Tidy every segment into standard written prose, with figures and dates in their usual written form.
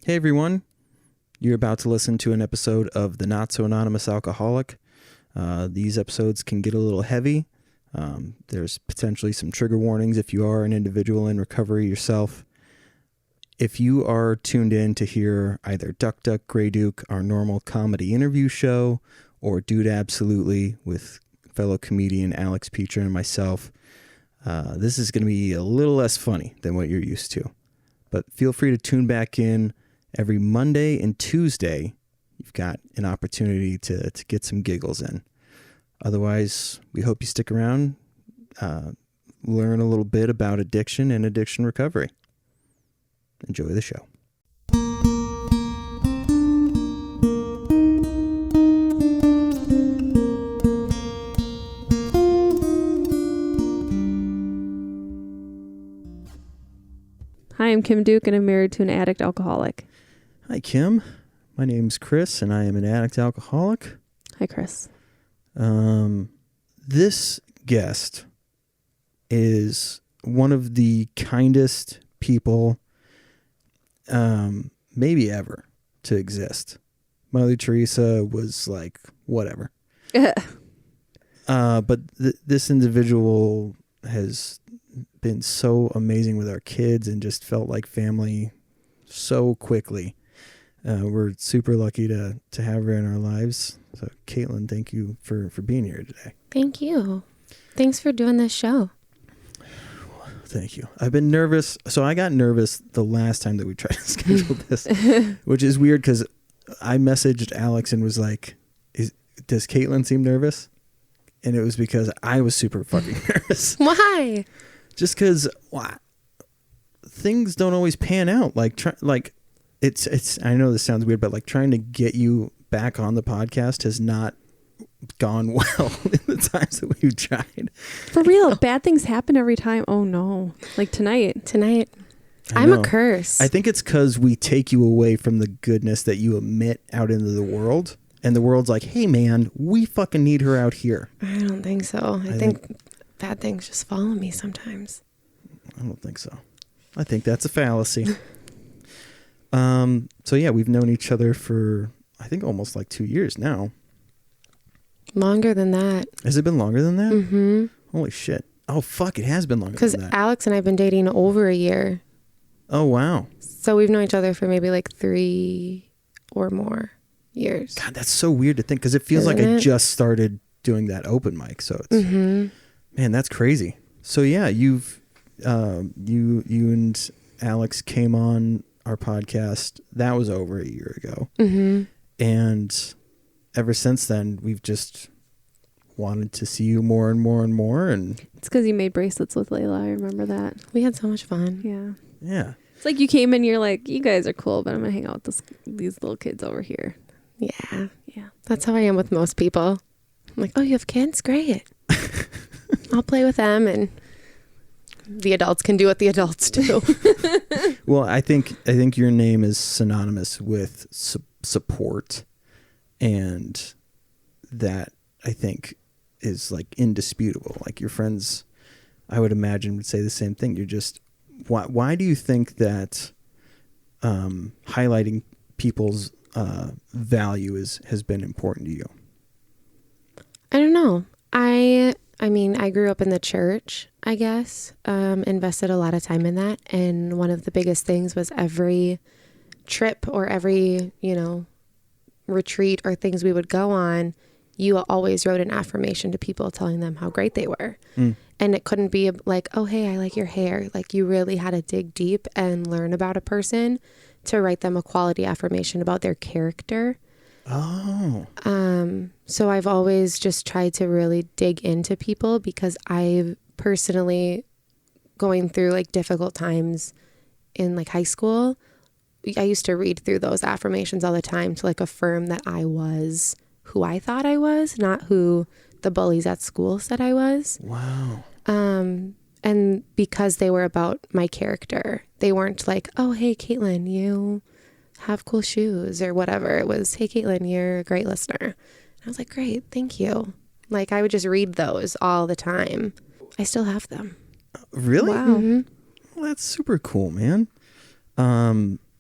Hey everyone, you're about to listen to an episode of The Not So Anonymous Alcoholic. These episodes can get a little heavy. There's potentially some trigger warnings if you are an individual in recovery yourself. If you are tuned in to hear either Duck Duck Grey Duke, our normal comedy interview show, or Dude Absolutely with fellow comedian Alex Peacher and myself, this is going to be a little less funny than what you're used to. But feel free to tune back in every Monday and Tuesday. You've got an opportunity to get some giggles in. Otherwise, we hope you stick around, learn a little bit about addiction and addiction recovery. Enjoy the show. Hi, I'm Kim Duke, and I'm married to an addict alcoholic. Hi, Kim. My name's Chris, and I am an addict alcoholic. Hi, Chris. This guest is one of the kindest people maybe ever to exist. Mother Teresa was like, whatever. But this individual has been so amazing with our kids and just felt like family so quickly. We're super lucky to have her in our lives. So Katlyn, thank you for being here today. Thank you. Thanks for doing this show. Thank you. I've been nervous. So I got nervous the last time that we tried to schedule this, which is weird because I messaged Alex and was like, does Katlyn seem nervous? And it was because I was super fucking nervous. Why? Just because things don't always pan out. It's. I know this sounds weird, but like trying to get you back on the podcast has not gone well in the times that we've tried. For real, bad things happen every time. Oh no! Like tonight. I'm a curse. I think it's because we take you away from the goodness that you emit out into the world, and the world's like, "Hey, man, we fucking need her out here." I don't think so. I think bad things just follow me sometimes. I don't think so. I think that's a fallacy. So yeah, we've known each other for, I think, almost like 2 years now. Longer than that. Has it been longer than that? Mm-hmm. Holy shit. Oh, fuck, it has been longer than that. Because Alex and I have been dating over a year. Oh, wow. So we've known each other for maybe like 3 or more years. God, that's so weird to think because it feels like I just started doing that open mic. So it's, man, that's crazy. So yeah, you and Alex came on our podcast. That was over a year ago. Mm-hmm. And ever since then, we've just wanted to see you more and more and more. And It's because you made bracelets with Layla. I remember that. We had so much fun. Yeah. Yeah. It's like you came in, you're like, you guys are cool, but I'm going to hang out with these little kids over here. Yeah. That's how I am with most people. I'm like, oh, you have kids? Great. I'll play with them and the adults can do what the adults do. Well, I think your name is synonymous with support, and that I think is like indisputable. Like your friends, I would imagine, would say the same thing. You're just, why do you think that highlighting people's value has been important to you? I don't know. I mean, I grew up in the church, I guess, invested a lot of time in that. And one of the biggest things was every trip or every, retreat or things we would go on, you always wrote an affirmation to people telling them how great they were. And it couldn't be like, oh, hey, I like your hair. Like you really had to dig deep and learn about a person to write them a quality affirmation about their character. Oh. So I've always just tried to really dig into people because I've personally going through like difficult times in like high school. I used to read through those affirmations all the time to like affirm that I was who I thought I was, not who the bullies at school said I was. Wow. And because they were about my character, they weren't like, oh, hey, Katlyn, you have cool shoes or whatever. It was, hey, Katlyn, you're a great listener. And I was like, great, thank you. Like I would just read those all the time. I still have them. Really? Wow. Mm-hmm. Well, that's super cool, man.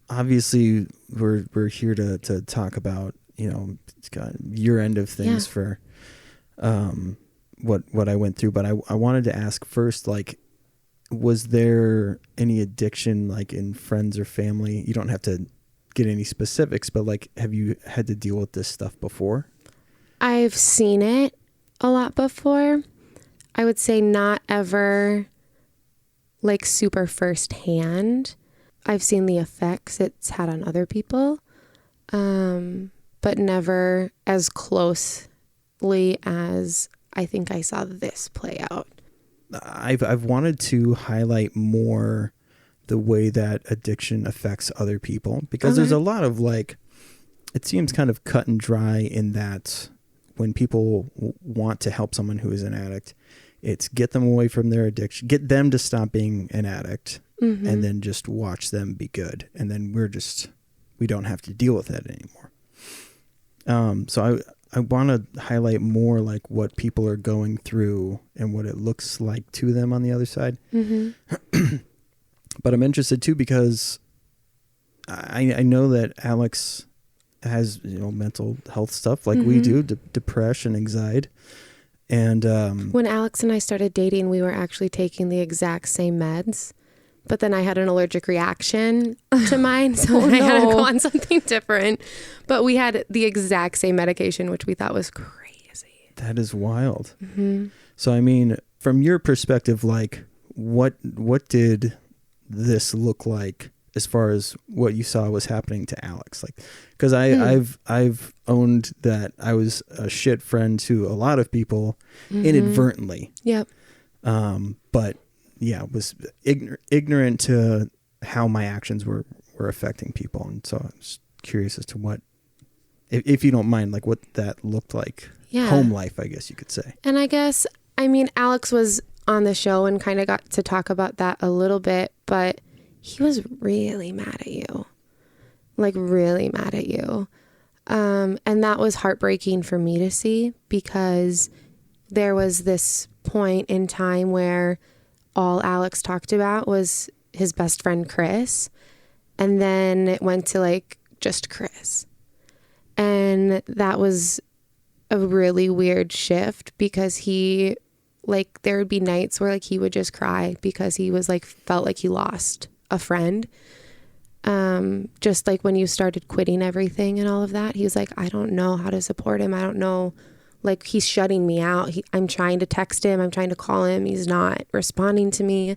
obviously we're here to talk about, your end of things for what I went through, but I wanted to ask first, like, was there any addiction like in friends or family? You don't have to get any specifics, but like, have you had to deal with this stuff before? I've seen it a lot before. I would say not ever like super firsthand. I've seen the effects it's had on other people, but never as closely as I think I saw this play out. I've wanted to highlight more the way that addiction affects other people, because there's a lot of like, it seems kind of cut and dry in that when people want to help someone who is an addict, it's get them away from their addiction, get them to stop being an addict, and then just watch them be good. And then we don't have to deal with that anymore. So I want to highlight more like what people are going through and what it looks like to them on the other side. But I'm interested too, because I know that Alex has, mental health stuff like we do, depression, anxiety. And when Alex and I started dating, we were actually taking the exact same meds, but then I had an allergic reaction to mine, so I had to go on something different. But we had the exact same medication, which we thought was crazy. That is wild. So, I mean, from your perspective, like, what did this look like as far as what you saw was happening to Alex? Like, because I've owned that I was a shit friend to a lot of people inadvertently. Yep. But yeah, was ignorant to how my actions were affecting people. And so I was curious as to what, if you don't mind, like what that looked like. Yeah. Home life, I guess you could say. And I mean, Alex was on the show and kind of got to talk about that a little bit, but he was really mad at you, like really mad at you. And that was heartbreaking for me to see, because there was this point in time where all Alex talked about was his best friend, Chris. And then it went to like just Chris. And that was a really weird shift, because he, like, there would be nights where like he would just cry because he was like, felt like he lost a friend. Just like when you started quitting everything and all of that, he was like, I don't know how to support him. I don't know. Like, he's shutting me out. I'm trying to text him. I'm trying to call him. He's not responding to me.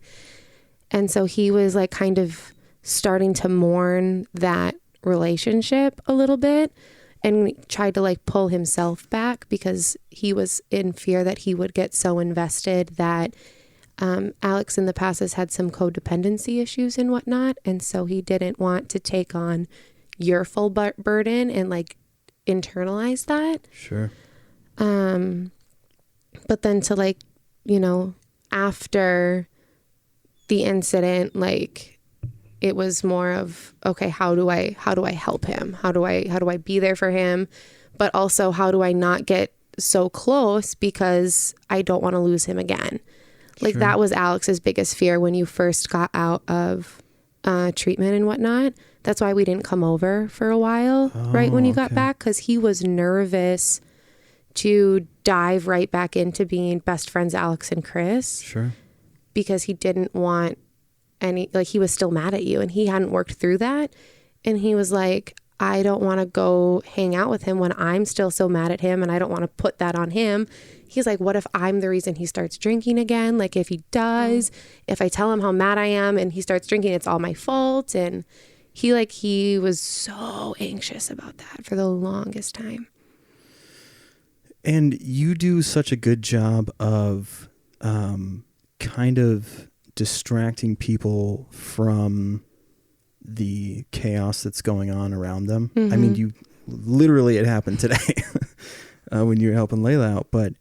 And so he was like kind of starting to mourn that relationship a little bit, and tried to like pull himself back, because he was in fear that he would get so invested that Alex in the past has had some codependency issues and whatnot. And so he didn't want to take on your full burden and like internalize that. Sure. But then to like, after the incident, like it was more of, okay, how do I help him? How do I be there for him? But also, how do I not get so close, because I don't want to lose him again? Like, Sure. That was Alex's biggest fear when you first got out of treatment and whatnot. That's why we didn't come over for a while, right when you got back, because he was nervous to dive right back into being best friends, Alex and Chris. Sure. Because he didn't want any, like, he was still mad at you and he hadn't worked through that. And he was like, I don't want to go hang out with him when I'm still so mad at him, and I don't want to put that on him. He's like, what if I'm the reason he starts drinking again? Like, if he does, if I tell him how mad I am and he starts drinking, it's all my fault. And he was so anxious about that for the longest time. And you do such a good job of kind of distracting people from the chaos that's going on around them. Mm-hmm. I mean, it happened today when you were helping Layla out. But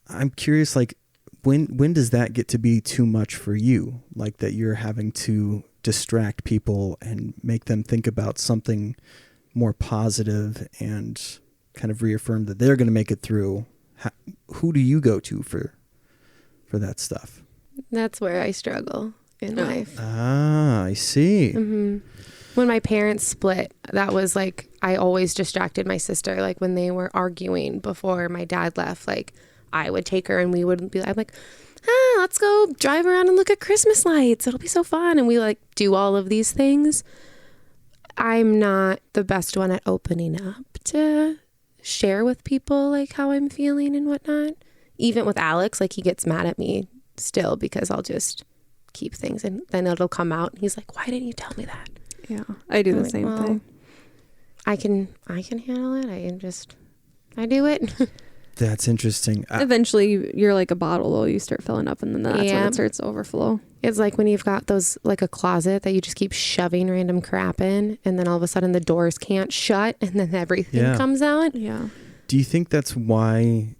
I'm curious, like, when does that get to be too much for you? Like, that you're having to distract people and make them think about something more positive and kind of reaffirm that they're going to make it through. Who do you go to for that stuff? That's where I struggle, in life. Ah, I see. When my parents split, that was like, I always distracted my sister. Like when they were arguing before my dad left, like I would take her and we would be, I'm like, let's go drive around and look at Christmas lights. It'll be so fun. And we like do all of these things. I'm not the best one at opening up to share with people like how I'm feeling and whatnot. Even with Alex, like he gets mad at me still because I'll just keep things and then it'll come out. And he's like, why didn't you tell me that? Yeah, I do I'm the like, same well, thing. I can handle it. I do it. That's interesting. Eventually, you're like a bottle, though. You start filling up, and then that's when it starts to overflow. It's like when you've got those, like a closet that you just keep shoving random crap in, and then all of a sudden the doors can't shut, and then everything comes out. Yeah. Do you think that's why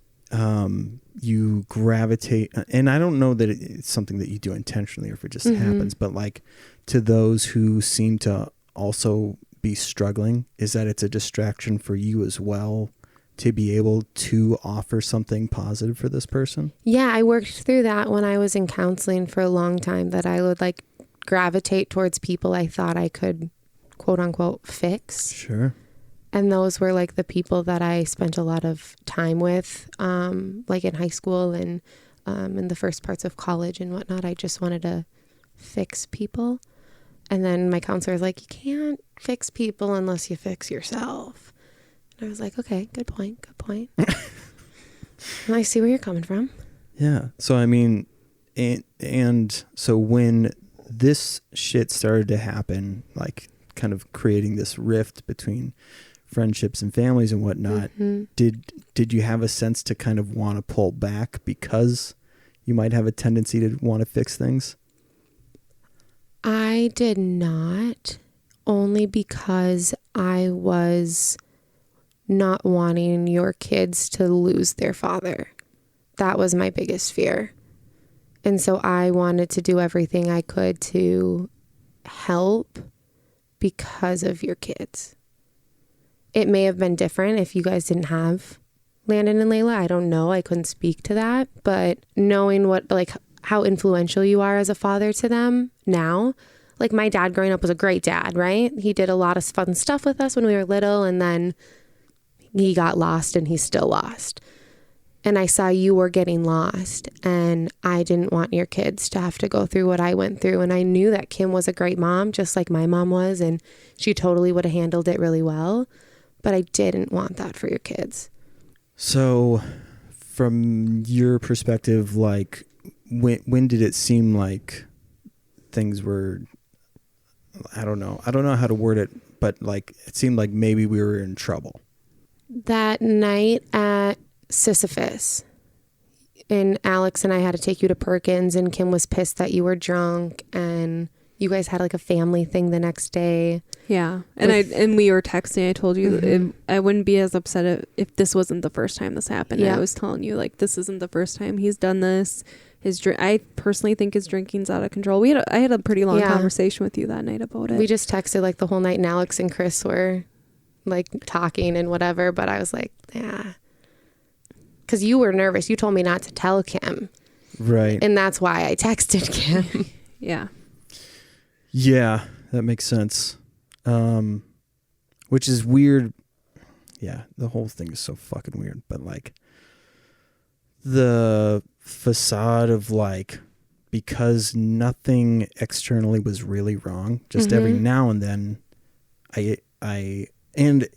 you gravitate? And I don't know that it's something that you do intentionally or if it just happens, but like to those who seem to also be struggling, is that it's a distraction for you as well to be able to offer something positive for this person? Yeah, I worked through that when I was in counseling for a long time, that I would like gravitate towards people I thought I could quote unquote fix. Sure. And those were like the people that I spent a lot of time with, like in high school and in the first parts of college and whatnot. I just wanted to fix people. And then my counselor was like, you can't fix people unless you fix yourself. And I was like, okay, good point. And I see where you're coming from. Yeah. So, I mean, and so when this shit started to happen, like kind of creating this rift between friendships and families and whatnot, did you have a sense to kind of want to pull back because you might have a tendency to want to fix things? I did not, only because I was not wanting your kids to lose their father. That was my biggest fear. And so I wanted to do everything I could to help because of your kids. It may have been different if you guys didn't have Landon and Layla. I don't know. I couldn't speak to that. But knowing what, like, how influential you are as a father to them now, like my dad growing up was a great dad, right? He did a lot of fun stuff with us when we were little, and then he got lost and he's still lost. And I saw you were getting lost, and I didn't want your kids to have to go through what I went through. And I knew that Kim was a great mom, just like my mom was, and she totally would have handled it really well. But I didn't want that for your kids. So from your perspective, like when did it seem like things were, I don't know how to word it, but like it seemed like maybe we were in trouble? That night at Sisyphus, and Alex and I had to take you to Perkins, and Kim was pissed that you were drunk, and you guys had like a family thing the next day. Yeah. And we were texting. I told you I wouldn't be as upset if this wasn't the first time this happened. Yeah. I was telling you, like, this isn't the first time he's done this. I personally think his drinking's out of control. I had a pretty long conversation with you that night about it. We just texted like the whole night, and Alex and Chris were like talking and whatever, but I was like, yeah. Because you were nervous. You told me not to tell Kim. Right. And that's why I texted Kim. Yeah. Yeah, that makes sense. Which is weird. Yeah, the whole thing is so fucking weird. But like the facade of like, because nothing externally was really wrong, just every now and then and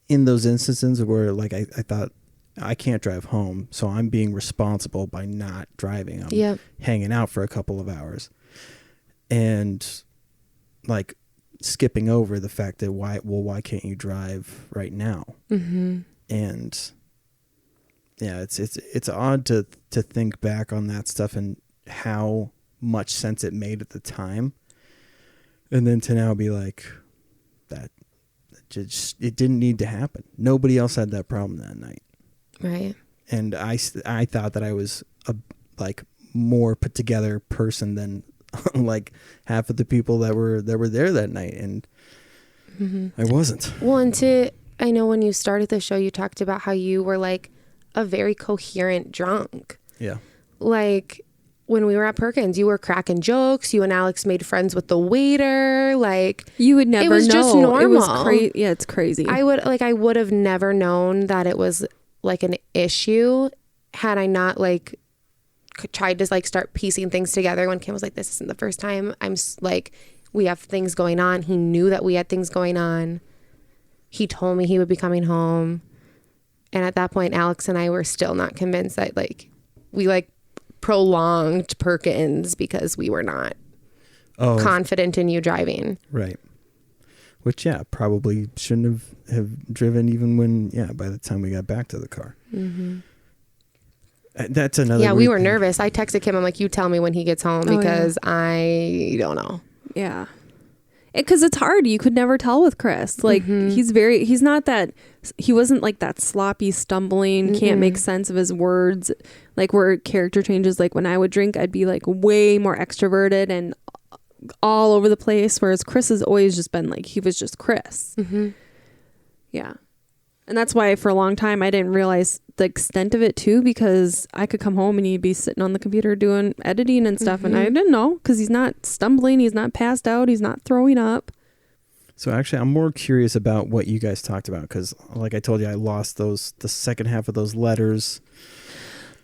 in those instances where like I thought I can't drive home, so I'm being responsible by not driving. I'm hanging out for a couple of hours. And like skipping over the fact that why can't you drive right now? And yeah, it's odd to think back on that stuff and how much sense it made at the time, and then to now be like, that just, it didn't need to happen. Nobody else had that problem that night, right? And I thought that I was a like more put together person than like half of the people that were there that night, and I wasn't. Well, and I know when you started the show, you talked about how you were like a very coherent drunk. Yeah. Like when we were at Perkins, you were cracking jokes. You and Alex made friends with the waiter. Like, you would never know. It was just normal. It was yeah, it's crazy. I would have never known that it was like an issue had I not like tried to like start piecing things together when Kim was like, this isn't the first time. I'm like, we have things going on. He knew that we had things going on. He told me he would be coming home. And at that point, Alex and I were still not convinced that like we like prolonged Perkins because we were not confident in you driving. Right. Which, yeah, probably shouldn't have driven even when, by the time we got back to the car. Mm-hmm. That's another. Yeah, we were nervous. I texted Kim. I'm like, you tell me when he gets home because I don't know. Yeah. Because it's hard. You could never tell with Chris. Like, he's not that, he wasn't like that sloppy, stumbling, can't make sense of his words. Like, where character changes, like when I would drink, I'd be like way more extroverted and all over the place. Whereas Chris has always just been like, he was just Chris. Mm-hmm. Yeah. And that's why for a long time, I didn't realize the extent of it too, because I could come home and he'd be sitting on the computer doing editing and stuff. And I didn't know because he's not stumbling. He's not passed out. He's not throwing up. So actually, I'm more curious about what you guys talked about because like I told you, I lost the second half of those letters.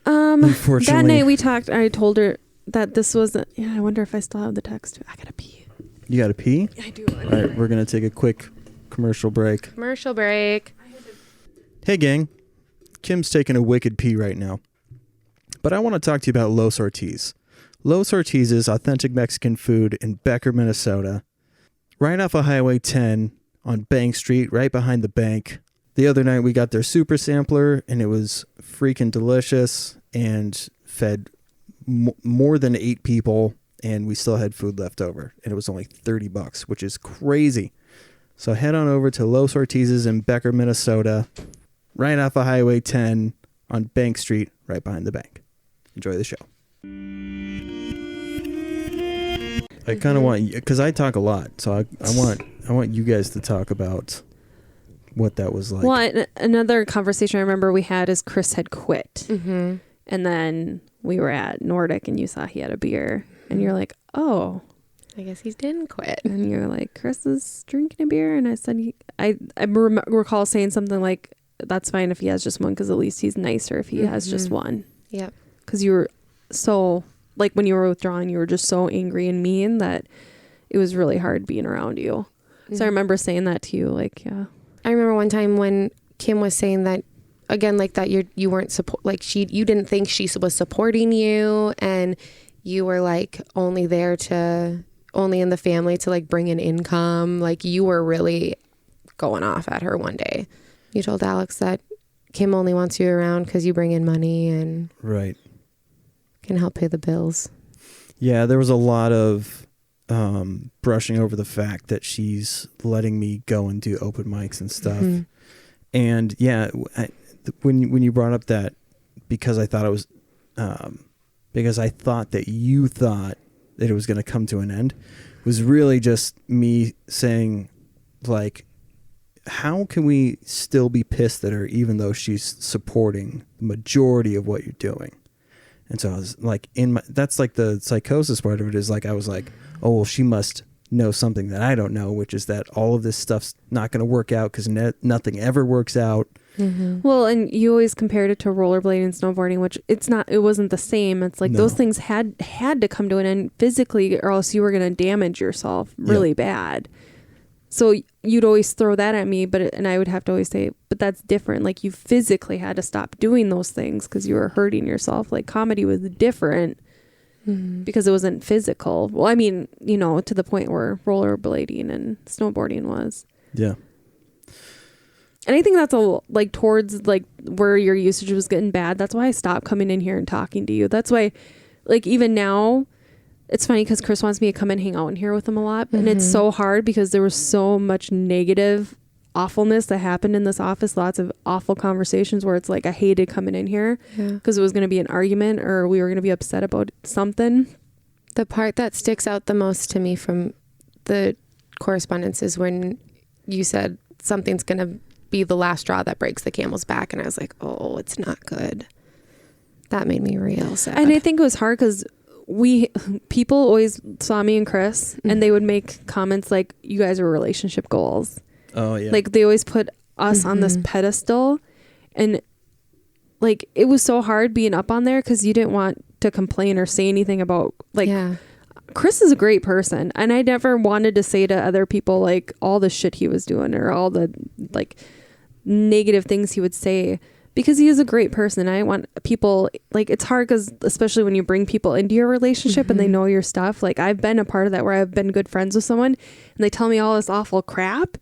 Unfortunately. That night we talked, I told her that this wasn't, I wonder if I still have the text. I gotta pee. You gotta pee? I do. All right, we're going to take a quick commercial break. Commercial break. Hey gang, Kim's taking a wicked pee right now. But I want to talk to you about Los Ortiz. Los Ortiz is authentic Mexican food in Becker, Minnesota. Right off of Highway 10 on Bank Street, right behind the bank. The other night we got their super sampler and it was freaking delicious and fed more than 8 people and we still had food left over. And it was only $30, which is crazy. So head on over to Los Ortiz's in Becker, Minnesota. Right off of Highway 10 on Bank Street, right behind the bank. Enjoy the show. I kind of want, because I talk a lot, so I want you guys to talk about what that was like. Well, another conversation I remember we had is Chris had quit. Mm-hmm. And then we were at Nordic and you saw he had a beer. And you're like, oh. I guess he didn't quit. And you're like, Chris is drinking a beer. And I said, I recall saying something like, that's fine if he has just one because at least he's nicer if he has just one. Yep. Because you were so, like when you were withdrawing, you were just so angry and mean that it was really hard being around you. Mm-hmm. So I remember saying that to you, like, yeah. I remember one time when Kim was saying that, again, like that you weren't support, like you didn't think she was supporting you and you were like only in the family to like bring in income. Like you were really going off at her one day. You told Alex that Kim only wants you around because you bring in money and can help pay the bills. Yeah, there was a lot of brushing over the fact that she's letting me go and do open mics and stuff. Mm-hmm. And yeah, when you brought up that, because I thought it was, because I thought that you thought that it was going to come to an end, was really just me saying, like, how can we still be pissed at her even though she's supporting the majority of what you're doing? And so I was like, that's like the psychosis part of it is like, I was like, oh, well, she must know something that I don't know, which is that all of this stuff's not going to work out because nothing ever works out. Mm-hmm. Well, and you always compared it to rollerblading and snowboarding, which it wasn't the same. It's like those things had to come to an end physically or else you were going to damage yourself really bad. So you'd always throw that at me, and I would have to always say, but that's different. Like you physically had to stop doing those things because you were hurting yourself. Like comedy was different because it wasn't physical. Well, I mean, to the point where rollerblading and snowboarding was. Yeah. And I think that's towards like where your usage was getting bad. That's why I stopped coming in here and talking to you. That's why, like even now, it's funny because Chris wants me to come and hang out in here with him a lot. And it's so hard because there was so much negative awfulness that happened in this office. Lots of awful conversations where it's like, I hated coming in here because it was going to be an argument or we were going to be upset about something. The part that sticks out the most to me from the correspondence is when you said something's going to be the last straw that breaks the camel's back. And I was like, oh, it's not good. That made me real sad. And I think it was hard because people always saw me and Chris and they would make comments like, you guys are relationship goals. Oh yeah. Like they always put us on this pedestal, and like it was so hard being up on there because you didn't want to complain or say anything about like Chris is a great person, and I never wanted to say to other people like all the shit he was doing or all the like negative things he would say, because he is a great person. I want people, like, it's hard because especially when you bring people into your relationship and they know your stuff. Like I've been a part of that where I've been good friends with someone and they tell me all this awful crap,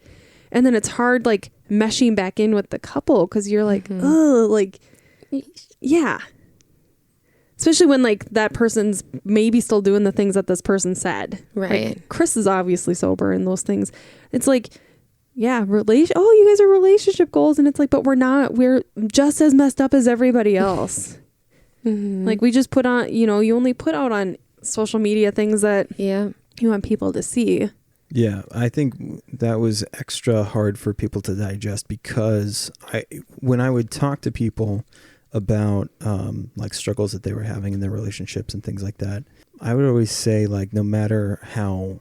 and then it's hard like meshing back in with the couple because you're like, oh, like, yeah. Especially when like that person's maybe still doing the things that this person said. Right. Like, Chris is obviously sober and those things. It's like, yeah, oh, you guys are relationship goals. And it's like, but we're not. We're just as messed up as everybody else. Like we just put on, you know, you only put out on social media things that you want people to see. Yeah, I think that was extra hard for people to digest because when I would talk to people about like struggles that they were having in their relationships and things like that, I would always say, like, no matter how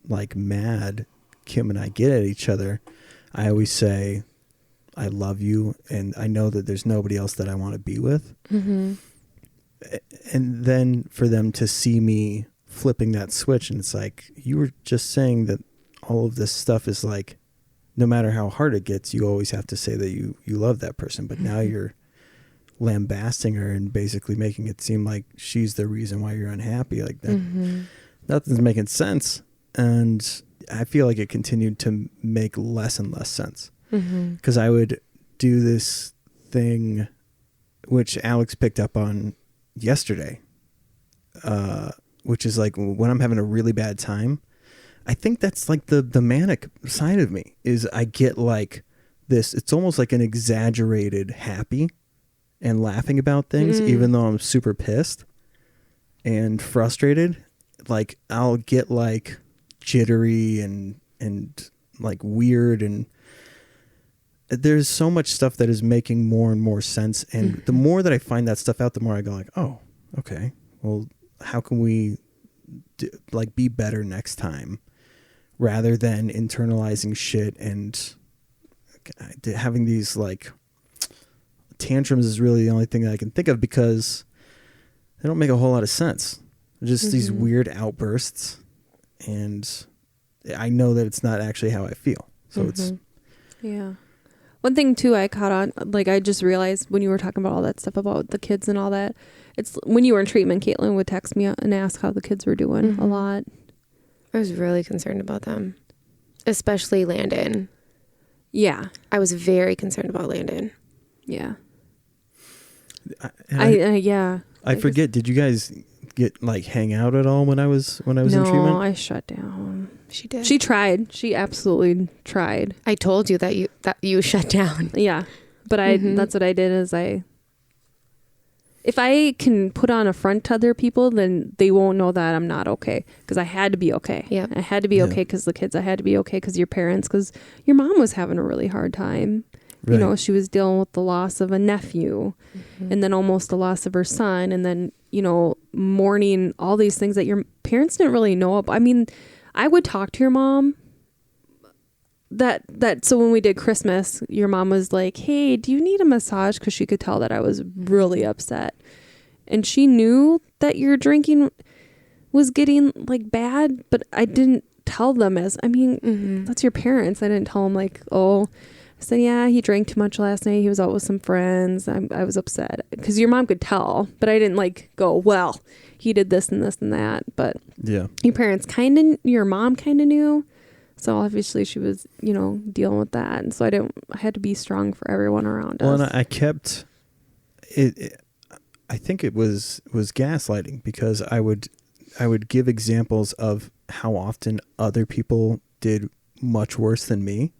like mad Kim and I get at each other, I always say, I love you and I know that there's nobody else that I want to be with. And then for them to see me flipping that switch, and it's like, you were just saying that all of this stuff is like, no matter how hard it gets, you always have to say that you love that person, but now you're lambasting her and basically making it seem like she's the reason why you're unhappy. Like that nothing's making sense. And I feel like it continued to make less and less sense because I would do this thing which Alex picked up on yesterday, which is like when I'm having a really bad time, I think that's like the manic side of me is I get like this, it's almost like an exaggerated happy and laughing about things, even though I'm super pissed and frustrated. Like I'll get like jittery and like weird, and there's so much stuff that is making more and more sense. And the more that I find that stuff out, the more I go like, oh, okay, well, how can we like be better next time, rather than internalizing shit and having these like tantrums is really the only thing that I can think of because they don't make a whole lot of sense. They're just these weird outbursts, and I know that it's not actually how I feel. So it's one thing too I caught on, like I just realized when you were talking about all that stuff about the kids and all that, it's when you were in treatment, Katlyn would text me and ask how the kids were doing a lot. I was really concerned about them, especially Landon. Yeah. I was very concerned about Landon. Yeah. I forget. Did you guys get like hang out at all when I was in treatment? No, I shut down. She did. She tried. She absolutely tried. I told you that you shut down. Yeah, but that's what I did. Is if I can put on a front to other people, then they won't know that I'm not okay, because I had to be okay. Yeah, I had to be okay because the kids. I had to be okay because your parents. Because your mom was having a really hard time. Right. You know, she was dealing with the loss of a nephew and then almost the loss of her son. And then, you know, mourning all these things that your parents didn't really know about. I mean, I would talk to your mom so when we did Christmas, your mom was like, hey, do you need a massage? Because she could tell that I was really upset. And she knew that your drinking was getting like bad, but I didn't tell them that's your parents. I didn't tell them like, oh, I said, yeah, he drank too much last night. He was out with some friends. I was upset because your mom could tell, but I didn't like go, well, he did this and this and that. But yeah, your mom kind of knew. So obviously she was, you know, dealing with that. And so I had to be strong for everyone around us. Well, and I kept it. I think it was gaslighting, because I would give examples of how often other people did much worse than me.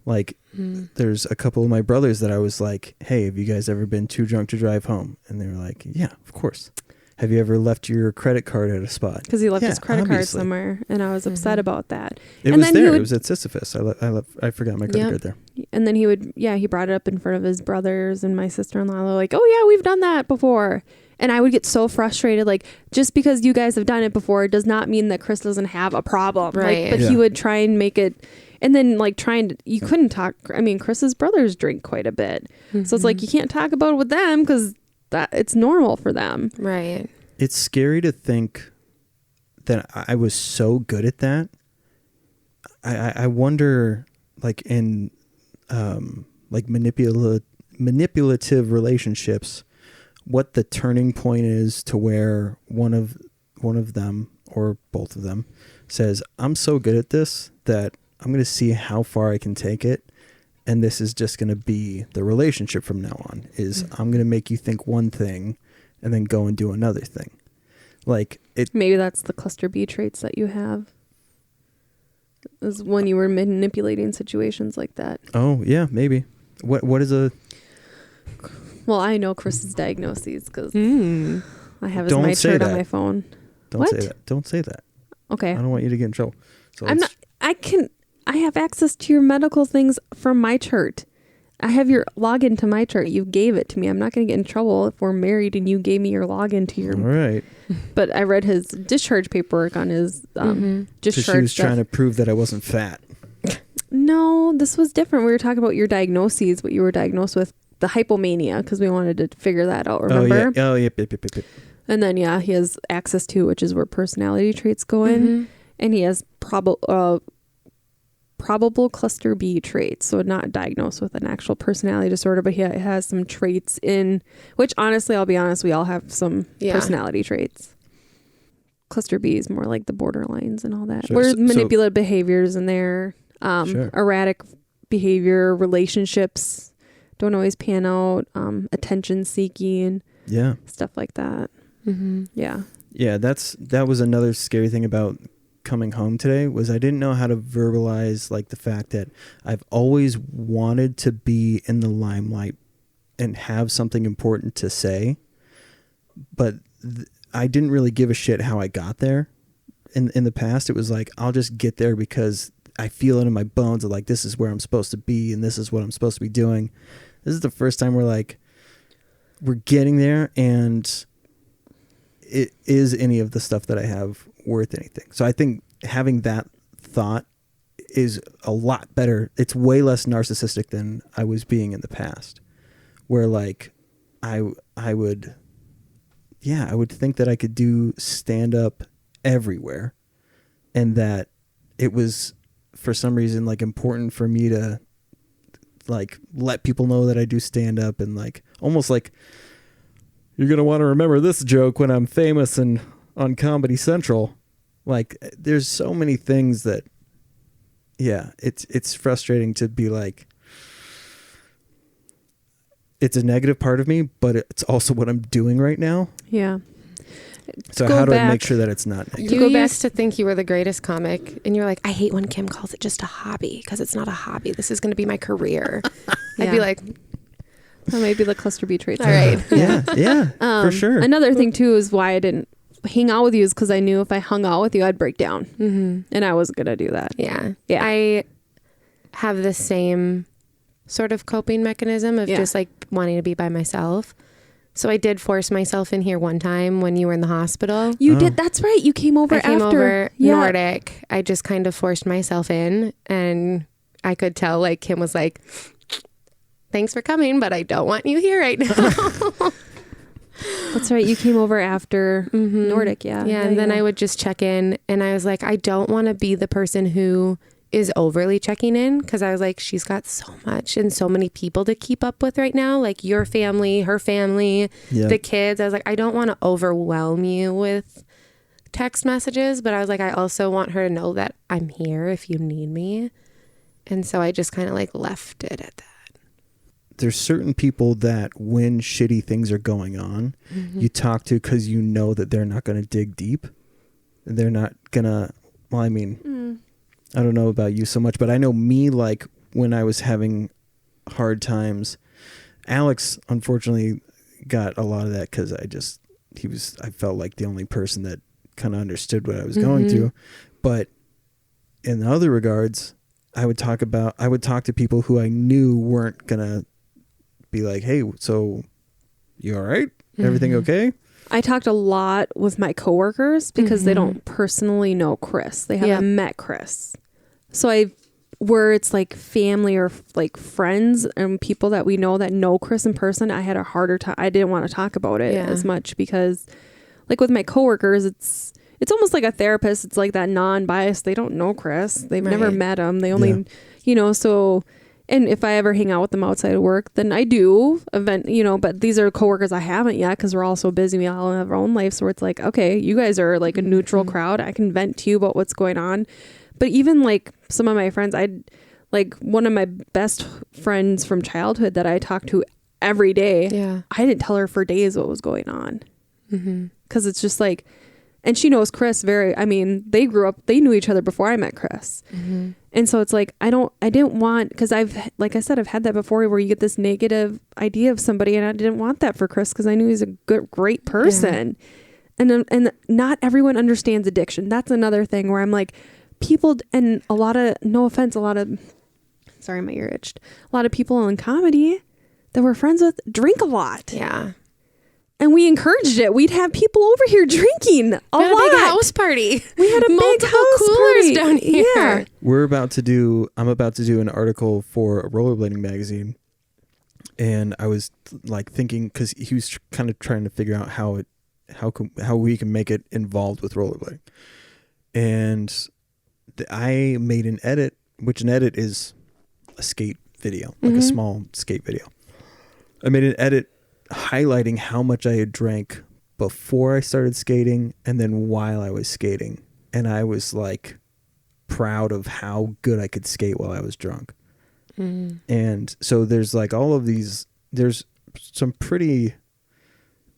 Like there's a couple of my brothers that I was like, hey, have you guys ever been too drunk to drive home? And they were like, yeah, of course. Have you ever left your credit card at a spot? Because he left his credit card somewhere, and I was upset about that. It was there. It was at Sisyphus. I forgot my credit card there. And then he brought it up in front of his brothers and my sister-in-law. They're like, oh yeah, we've done that before. And I would get so frustrated. Like, just because you guys have done it before does not mean that Chris doesn't have a problem. Right. Like, but he would try and make it, and then like you couldn't talk. I mean, Chris's brothers drink quite a bit. So it's like, you can't talk about it with them because it's normal for them. Right. It's scary to think that I was so good at that. I wonder, like, in like manipulative relationships, what the turning point is to where one of them or both of them says, I'm so good at this that I'm going to see how far I can take it. And this is just going to be the relationship from now on, is I'm going to make you think one thing and then go and do another thing. Like it. Maybe that's the cluster B traits that you have, is when you were manipulating situations like that. Oh yeah, maybe. What is a? Well, I know Chris's diagnoses because I have his Don't my say chart on that. my phone. Don't What? say that. Don't say that. Okay. I don't want you to get in trouble. So I'm not. I have access to your medical things from my chart. I have your login to my chart. You gave it to me. I'm not going to get in trouble if we're married and you gave me your login to your. All right. But I read his discharge paperwork on his discharge. So she was stuff. trying to prove that I wasn't fat. No, this was different. We were talking about your diagnoses, what you were diagnosed with, the hypomania, because we wanted to figure that out. Remember? Oh yeah. Yep. And then he has access to, which is where personality traits go in, and he has probable cluster B traits. So not diagnosed with an actual personality disorder, but he has some traits in which, honestly, I'll be honest, we all have some personality traits. Cluster B is more like the borderlines and all that. Sure. Whereas manipulative behaviors in there, Sure. erratic behavior, relationships don't always pan out, attention seeking, stuff like that. Yeah. Yeah, that was another scary thing about coming home today, was I didn't know how to verbalize like the fact that I've always wanted to be in the limelight and have something important to say, but I didn't really give a shit how I got there. In the past, it was like, I'll just get there because I feel it in my bones of like, this is where I'm supposed to be and this is what I'm supposed to be doing. This is the first time we're getting there, and is any of the stuff that I have worth anything? So I think having that thought is a lot better. It's way less narcissistic than I was being in the past, where like I would think that I could do stand up everywhere, and that it was for some reason like important for me to like let people know that I do stand up, and like almost like, you're going to want to remember this joke when I'm famous and on Comedy Central. Like, there's so many things that, it's frustrating to be like, it's a negative part of me, but it's also what I'm doing right now. Yeah. So how do I make sure that it's not negative? You used to think you were the greatest comic, and you're like, I hate when Kim calls it just a hobby, because it's not a hobby. This is going to be my career. I'd be like, that might be the cluster B traits. all right. Yeah, for sure. Another thing too is why I didn't hang out with you, is because I knew if I hung out with you, I'd break down, and I wasn't gonna do that. Yeah. I have the same sort of coping mechanism of just like wanting to be by myself. So I did force myself in here one time when you were in the hospital. You did. That's right. You came over after. I came over Nordic. I just kind of forced myself in, and I could tell like Kim was like, thanks for coming, but I don't want you here right now. That's right. You came over after Nordic. Yeah. And then I would just check in, and I was like, I don't want to be the person who is overly checking in, because I was like, she's got so much and so many people to keep up with right now, like your family, her family, the kids. I was like, I don't want to overwhelm you with text messages, but I was like, I also want her to know that I'm here if you need me. And so I just kind of like left it at that. There's certain people that when shitty things are going on, you talk to, because you know that they're not going to dig deep. They're not going to, well, I mean, I don't know about you so much, but I know me, like when I was having hard times, Alex unfortunately got a lot of that, because I felt like the only person that kind of understood what I was going through. But in other regards, I would talk to people who I knew weren't going to be like, hey, so you all right? Everything okay? I talked a lot with my coworkers because they don't personally know Chris. They haven't met Chris. So where it's like family or like friends and people that we know Chris in person, I had a harder time. I didn't want to talk about it as much because like with my coworkers, it's almost like a therapist. It's like that non-biased. They don't know Chris. They've never met him. They only, so, and if I ever hang out with them outside of work, then I do but these are coworkers I haven't yet because we're all so busy. We all have our own lives. So it's like, okay, you guys are like a neutral crowd. I can vent to you about what's going on. But even like some of my friends, like one of my best friends from childhood that I talked to every day. Yeah. I didn't tell her for days what was going on. Because it's just like, and she knows Chris they grew up, they knew each other before I met Chris. And so it's like, I didn't want, because like I said, I've had that before where you get this negative idea of somebody and I didn't want that for Chris because I knew he's a great person. Yeah. And not everyone understands addiction. That's another thing where I'm like, people, and a lot of, no offense, sorry, my ear itched. A lot of people in comedy that we're friends with drink a lot. Yeah. And we encouraged it. We'd have people over here drinking a lot. A big house party. We had a big house coolers party down here. Yeah. I'm about to do an article for a rollerblading magazine. And I was like thinking, because he was kind of trying to figure out how we can make it involved with rollerblading. And I made an edit, which an edit is a skate video, like a small skate video. I made an edit highlighting how much I had drank before I started skating and then while I was skating. And I was like proud of how good I could skate while I was drunk. And so there's like all of these, there's some pretty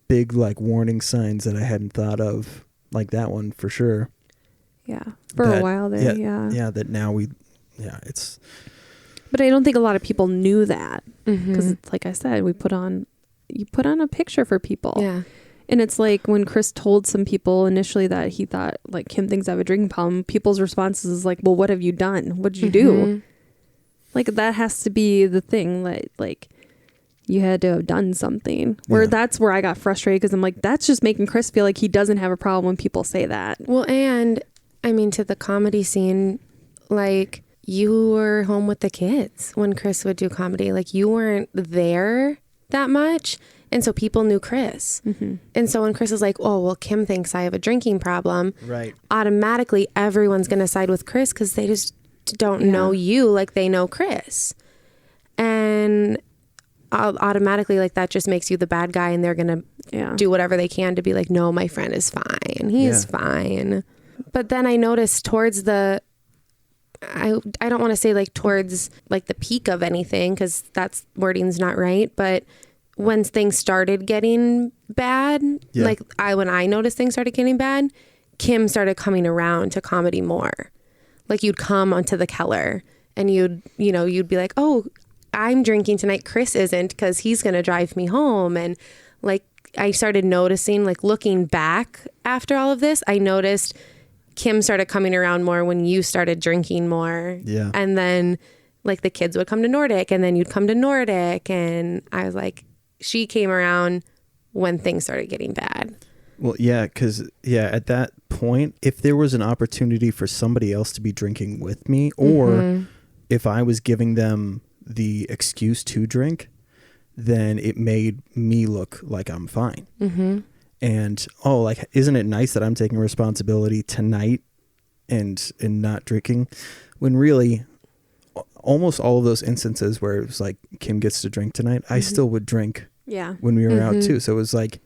big like warning signs that I hadn't thought of, like that one for sure. Yeah. For a while there. Yeah. That now it's. But I don't think a lot of people knew that because it's like I said, you put on a picture for people. Yeah. And it's like when Chris told some people initially that he thought like Kim thinks I have a drinking problem, people's responses is like, well, what have you done? What did you do? Like that has to be the thing like you had to have done something where that's where I got frustrated because I'm like, that's just making Chris feel like he doesn't have a problem when people say that. Well, and I mean, to the comedy scene, like you were home with the kids when Chris would do comedy. Like you weren't there that much. And so people knew Chris. And so when Chris is like, oh, well, Kim thinks I have a drinking problem. Right. Automatically, everyone's going to side with Chris because they just don't know you like they know Chris. And automatically, like that just makes you the bad guy. And they're going to do whatever they can to be like, no, my friend is fine. He is fine. But then I noticed towards I don't want to say like towards like the peak of anything because that's wording's not right. But when things started getting bad, like when I noticed things started getting bad, Kim started coming around to comedy more. Like you'd come onto the Keller and you'd be like, oh, I'm drinking tonight. Chris isn't because he's going to drive me home. And like I started noticing, like looking back after all of this, I noticed Kim started coming around more when you started drinking more. Yeah. And then like the kids would come to Nordic and then you'd come to Nordic. And I was like, she came around when things started getting bad. Well, yeah, because at that point, if there was an opportunity for somebody else to be drinking with me, or if I was giving them the excuse to drink, then it made me look like I'm fine. And like, isn't it nice that I'm taking responsibility tonight and not drinking? When really, almost all of those instances where it was like Kim gets to drink tonight, I still would drink. Yeah. When we were out too, so it was like.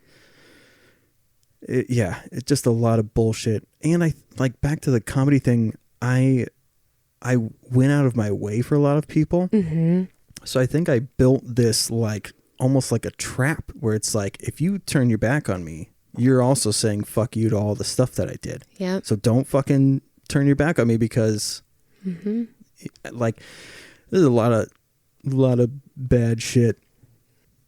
It's just a lot of bullshit. And I like back to the comedy thing. I went out of my way for a lot of people. So I think I built this like almost like a trap where it's like, if you turn your back on me, you're also saying fuck you to all the stuff that I did. Yeah. So don't fucking turn your back on me because like there's a lot of bad shit.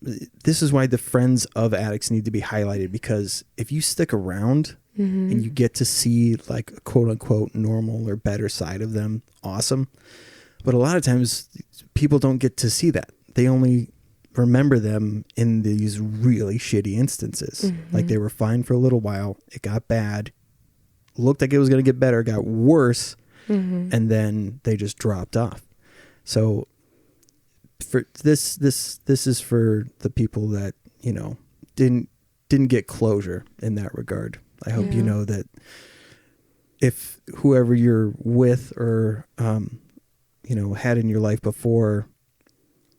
This is why the friends of addicts need to be highlighted, because if you stick around and you get to see like a quote unquote normal or better side of them, awesome. But a lot of times people don't get to see that. They only remember them in these really shitty instances. Like they were fine for a little while. It got bad. Looked like it was going to get better. Got worse. And then they just dropped off. So for this is for the people that, you know, didn't get closure in that regard. I hope you know that if whoever you're with or, you know, had in your life before,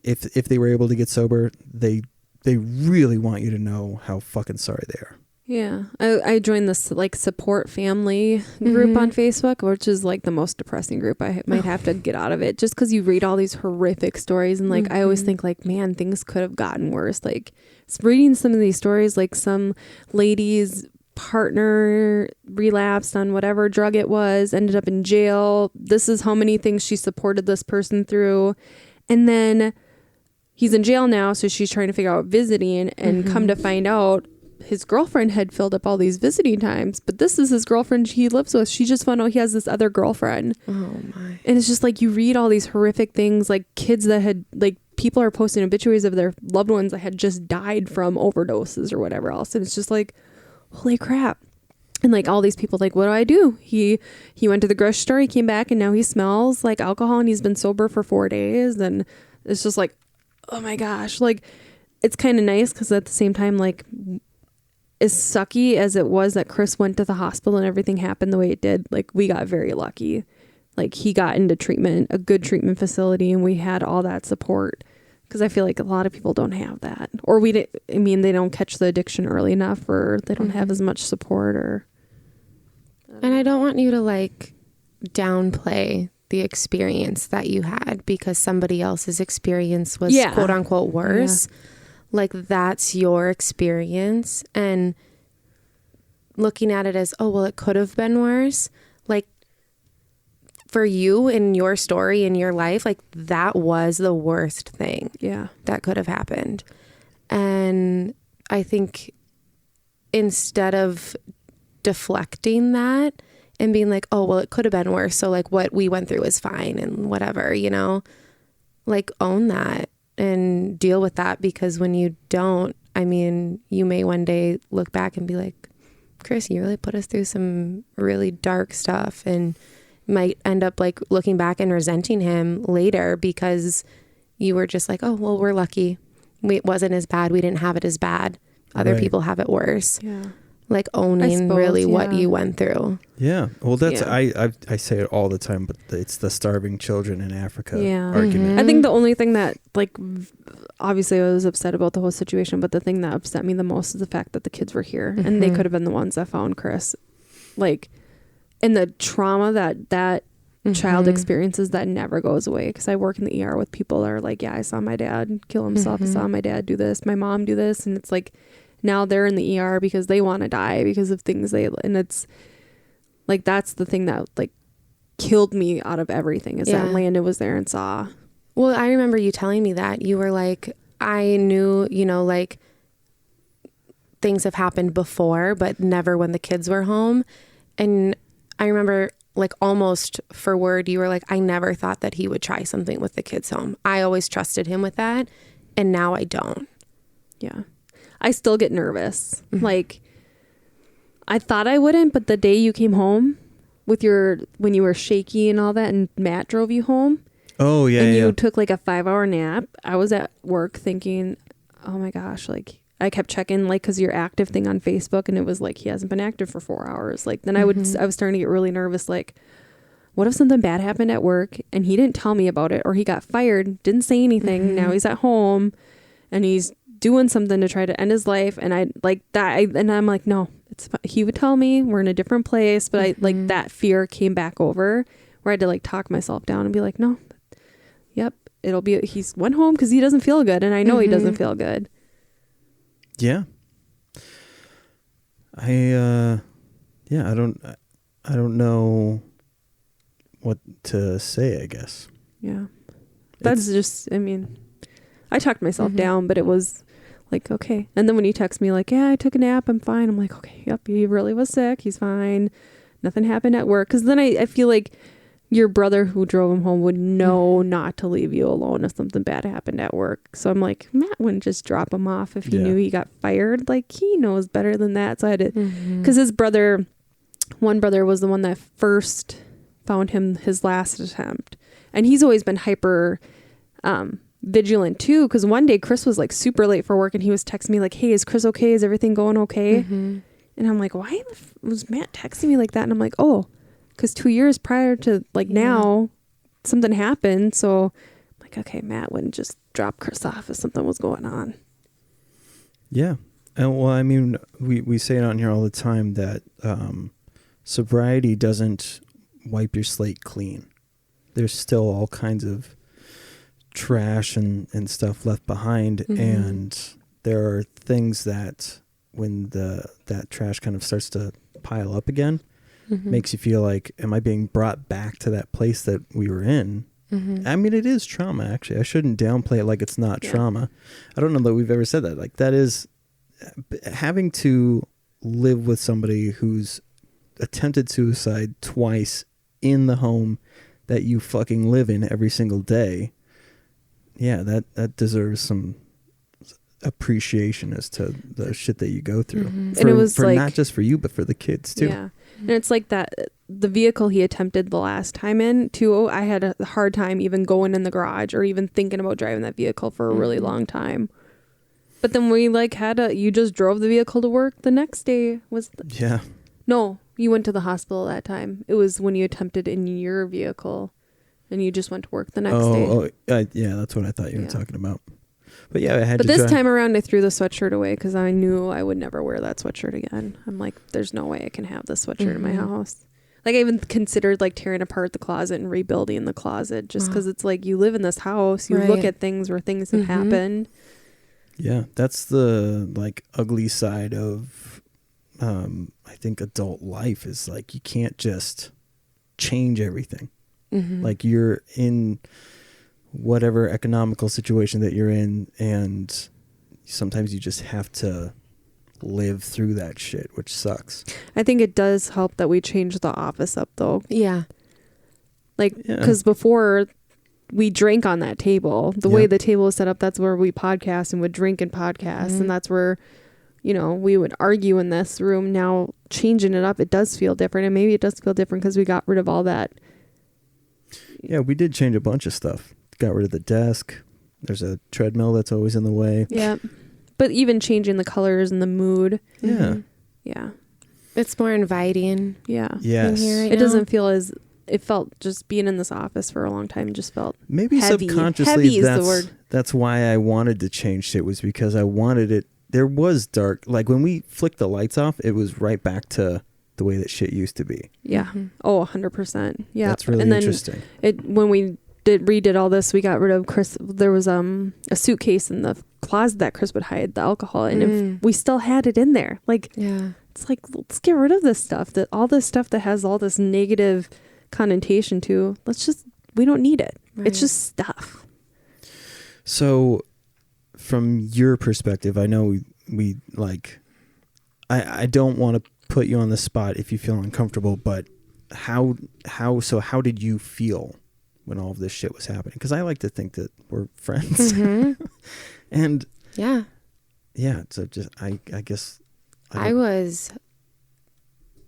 if they were able to get sober, they really want you to know how fucking sorry they are. Yeah. I joined this like support family group on Facebook, which is like the most depressing group. I might have to get out of it just because you read all these horrific stories. And like, I always think like, man, things could have gotten worse. Like reading some of these stories, like some lady's partner relapsed on whatever drug it was, ended up in jail. This is how many things she supported this person through. And then he's in jail now. So she's trying to figure out visiting and come to find out his girlfriend had filled up all these visiting times, but this is his girlfriend he lives with. She just found out he has this other girlfriend. Oh my. And it's just like, you read all these horrific things, like kids that had, like people are posting obituaries of their loved ones that had just died from overdoses or whatever else. And it's just like, holy crap. And like all these people, like, what do I do? He went to the grocery store, he came back and now he smells like alcohol and he's been sober for 4 days. And it's just like, oh my gosh. Like, it's kind of nice because at the same time, like, as sucky as it was that Chris went to the hospital and everything happened the way it did, like we got very lucky. Like he got into treatment, a good treatment facility, and we had all that support, because I feel like a lot of people don't have that, or they don't catch the addiction early enough, or they don't have as much support, or. And I don't want you to like downplay the experience that you had because somebody else's experience was quote unquote worse. Yeah. Like that's your experience, and looking at it as, oh, well, it could have been worse. Like for you in your story, in your life, like that was the worst thing that could have happened. And I think instead of deflecting that and being like, oh, well, it could have been worse, so like what we went through is fine and whatever, you know, like own that and deal with that, because when you don't, I mean, you may one day look back and be like, Chris, you really put us through some really dark stuff, and might end up like looking back and resenting him later because you were just like, oh, well, we're lucky. It wasn't as bad. We didn't have it as bad. Other people have it worse. Yeah. Like owning really what you went through. Yeah. Well, that's, I say it all the time, but it's the starving children in Africa argument. I think the only thing that, like, obviously I was upset about the whole situation, but the thing that upset me the most is the fact that the kids were here and they could have been the ones that found Chris. Like, and the trauma that child experiences, that never goes away. Because I work in the ER with people that are like, yeah, I saw my dad kill himself. I saw my dad do this. My mom do this. And it's like, now they're in the ER because they want to die because of things and it's like, that's the thing that like killed me out of everything, is that Landon was there and saw. Well, I remember you telling me that you were like, I knew, you know, like things have happened before, but never when the kids were home. And I remember like almost for word, you were like, I never thought that he would try something with the kids home. I always trusted him with that. And now I don't. Yeah. I still get nervous. Like, I thought I wouldn't, but the day you came home when you were shaky and all that, and Matt drove you home. Oh, yeah. And you took like a 5-hour nap. I was at work thinking, oh my gosh, like I kept checking, like, cause your active thing on Facebook, and it was like, he hasn't been active for 4 hours. Like, then I was starting to get really nervous. Like, what if something bad happened at work and he didn't tell me about it, or he got fired, didn't say anything. Now he's at home and he's doing something to try to end his life, and I like that, and I'm like, no, he would tell me, we're in a different place, but I like that fear came back over where I had to like talk myself down and be like, no, it'll be, he's went home because he doesn't feel good, and I know he doesn't feel good. Yeah. I don't know what to say, I guess. Yeah. That's just, I mean, I talked myself down, but it was like, okay. And then when he texts me like, yeah, I took a nap, I'm fine. I'm like, okay, yep, he really was sick. He's fine. Nothing happened at work. Because then I feel like your brother who drove him home would know not to leave you alone if something bad happened at work. So I'm like, Matt wouldn't just drop him off if he knew he got fired. Like, he knows better than that. So I had to, because his brother, one brother was the one that first found him his last attempt. And he's always been hyper vigilant too. Because one day Chris was like super late for work and he was texting me like, hey, is Chris okay? Is everything going okay? And I'm like, why was Matt texting me like that? And I'm like, oh, because 2 years prior to like now, something happened. So I'm like, okay, Matt wouldn't just drop Chris off if something was going on. Yeah. And well, I mean, we say it on here all the time that sobriety doesn't wipe your slate clean. There's still all kinds of trash and stuff left behind. And there are things that when that trash kind of starts to pile up again, makes you feel like, am I being brought back to that place that we were in? I mean, it is trauma, actually. I shouldn't downplay it like it's not trauma. I don't know that we've ever said that. Like, that is having to live with somebody who's attempted suicide twice in the home that you fucking live in every single day. Yeah, that deserves some appreciation as to the shit that you go through. And it was for like, not just for you, but for the kids too. Yeah. And it's like that, the vehicle he attempted the last time in too, I had a hard time even going in the garage or even thinking about driving that vehicle for a really long time. But then we like you just drove the vehicle to work the next day. No, you went to the hospital that time. It was when you attempted in your vehicle and you just went to work the next day. Yeah, that's what I thought you were talking about. But yeah, I had But this time around, I threw the sweatshirt away because I knew I would never wear that sweatshirt again. I'm like, there's no way I can have this sweatshirt in my house. Like, I even considered like tearing apart the closet and rebuilding the closet just because it's like you live in this house, you look at things where things have happened. Yeah, that's the like ugly side of I think adult life is like you can't just change everything. Like, you're in whatever economical situation that you're in, and sometimes you just have to live through that shit, which sucks. I think it does help that we changed the office up though. Yeah. Like, because before we drank on that table, the way the table is set up, that's where we podcast and would drink and podcast. And that's where, you know, we would argue in this room. Now changing it up, it does feel different. And maybe it does feel different because we got rid of all that. Yeah, we did change a bunch of stuff. Got rid of the desk. There's a treadmill that's always in the way. Yeah. But even changing the colors and the mood. Yeah. Yeah. It's more inviting. Yeah. Yes. It doesn't feel as, it felt just being in this office for a long time just felt maybe heavy. Subconsciously Heavy is the word. That's why I wanted to change shit, was because I wanted it. There was dark. Like, when we flicked the lights off, it was right back to the way that shit used to be. Yeah. Oh, 100%. Yeah. That's really interesting. When we redid all this, we got rid of Chris. There was a suitcase in the closet that Chris would hide the alcohol in, and we still had it in there. Like, it's like, let's get rid of this stuff, all this stuff that has all this negative connotation to. We don't need it. Right. It's just stuff. So from your perspective, I know we like, I don't want to put you on the spot if you feel uncomfortable, but how did you feel when all of this shit was happening? Because I like to think that we're friends. And yeah, so just I guess I was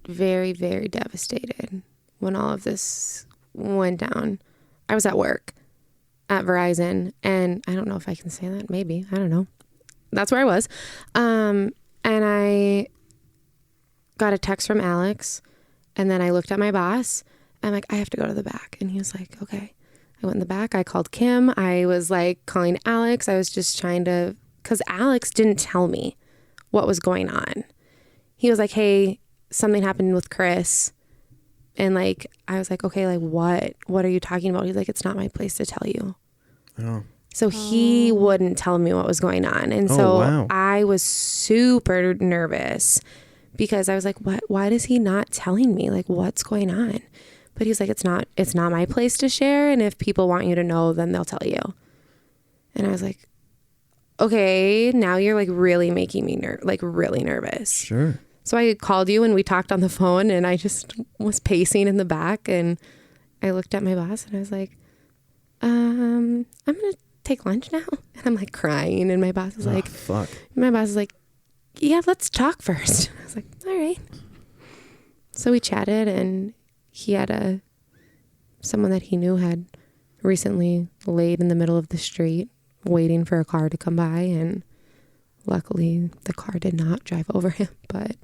very, very devastated when all of this went down. I was at work at Verizon, and I don't know if I can say that. Maybe, I don't know. That's where I was. And I got a text from Alex, and then I looked at my boss. I'm like, I have to go to the back. And he was like, okay. I went in the back. I called Kim. I was like calling Alex. I was just trying to, because Alex didn't tell me what was going on. He was like, hey, something happened with Chris. And like, I was like, okay, like what are you talking about? He's like, it's not my place to tell you. Oh. So he wouldn't tell me what was going on. And I was super nervous because I was like, why is he not telling me? Like, what's going on? But he's like, it's not my place to share. And if people want you to know, then they'll tell you. And I was like, okay, now you're like really making me really nervous. Sure. So I called you and we talked on the phone, and I just was pacing in the back, and I looked at my boss and I was like, I'm going to take lunch now. And I'm like crying. And my boss is like, fuck. My boss is like, yeah, let's talk first. I was like, all right. So we chatted, and he had someone that he knew had recently laid in the middle of the street waiting for a car to come by, and luckily the car did not drive over him. But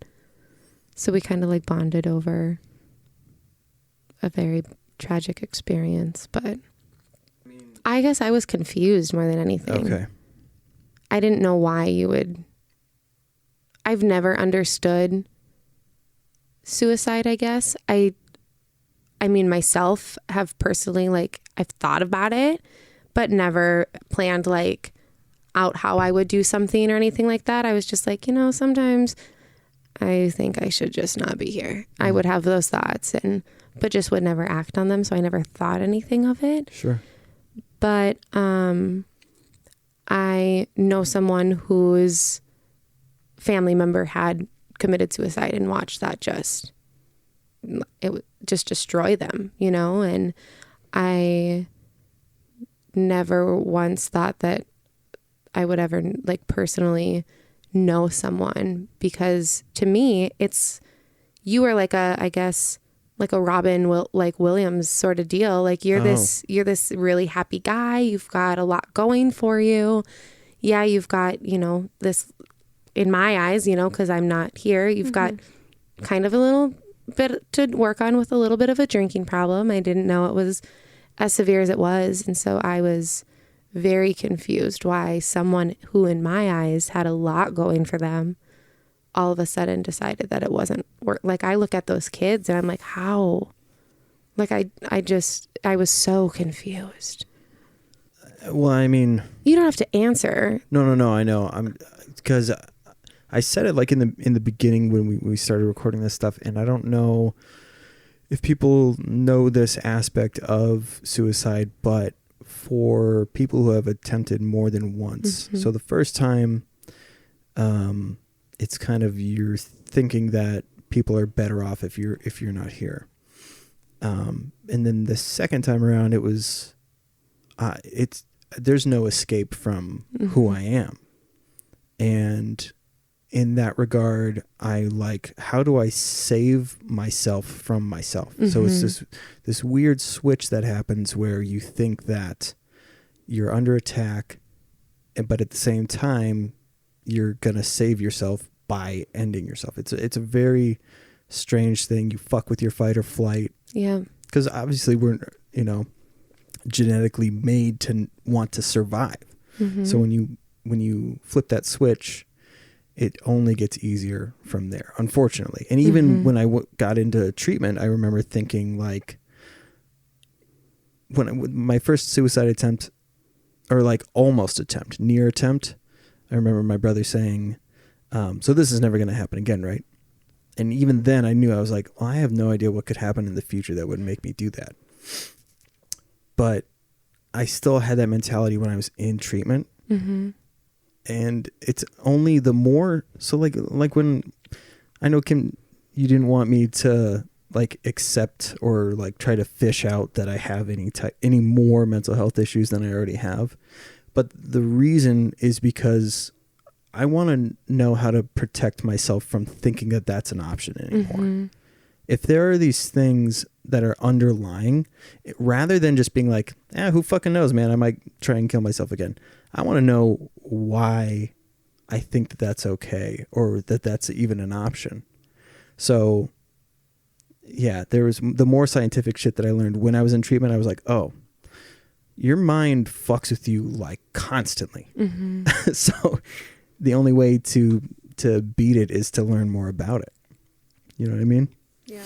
so we kind of like bonded over a very tragic experience. But I guess I was confused more than anything. Okay. I didn't know why you would. I've never understood suicide, I guess. I mean, myself have personally, like, I've thought about it, but never planned, like, out how I would do something or anything like that. I was just like, sometimes I think I should just not be here. I would have those thoughts, but just would never act on them. So I never thought anything of it. Sure. But I know someone whose family member had committed suicide and watched that just destroy them, and I never once thought that I would ever like personally know someone, because to me you are like I guess like a Robin Williams sort of deal. Like you're this really happy guy. You've got a lot going for you. Yeah, you've got, this, in my eyes, because I'm not here, you've got kind of a little bit to work on with a little bit of a drinking problem. I didn't know it was as severe as it was. And so I was very confused why someone who in my eyes had a lot going for them all of a sudden decided that it wasn't work. Like I look at those kids and I'm like, how? Like I was so confused. Well, I mean, you don't have to answer. No. I know. Because I said it like in the beginning when we started recording this stuff, and I don't know if people know this aspect of suicide, but for people who have attempted more than once. So the first time, it's kind of you're thinking that people are better off if you're not here. And then the second time around, it was there's no escape from who I am. And in that regard, I like, how do I save myself from myself? So it's this weird switch that happens where you think that you're under attack, but at the same time, you're going to save yourself by ending yourself. It's a very strange thing. You fuck with your fight or flight. Yeah. Because obviously we're, genetically made to want to survive. So when you flip that switch, it only gets easier from there, unfortunately. And even when I got into treatment, I remember thinking like, my first suicide attempt, or like almost attempt, near attempt, I remember my brother saying, so this is never going to happen again, right? And even then I knew, I was like, well, I have no idea what could happen in the future that would make me do that. But I still had that mentality when I was in treatment. And it's only the more, so like when, I know Kim, you didn't want me to like accept or like try to fish out that I have any more mental health issues than I already have. But the reason is because I want to know how to protect myself from thinking that that's an option anymore. If there are these things that are underlying, rather than just being like, who fucking knows, man, I might try and kill myself again. I want to know why I think that that's okay, or that that's even an option. So yeah, there was the more scientific shit that I learned when I was in treatment. I was like, oh, your mind fucks with you like constantly. So the only way to beat it is to learn more about it. You know what I mean? Yeah.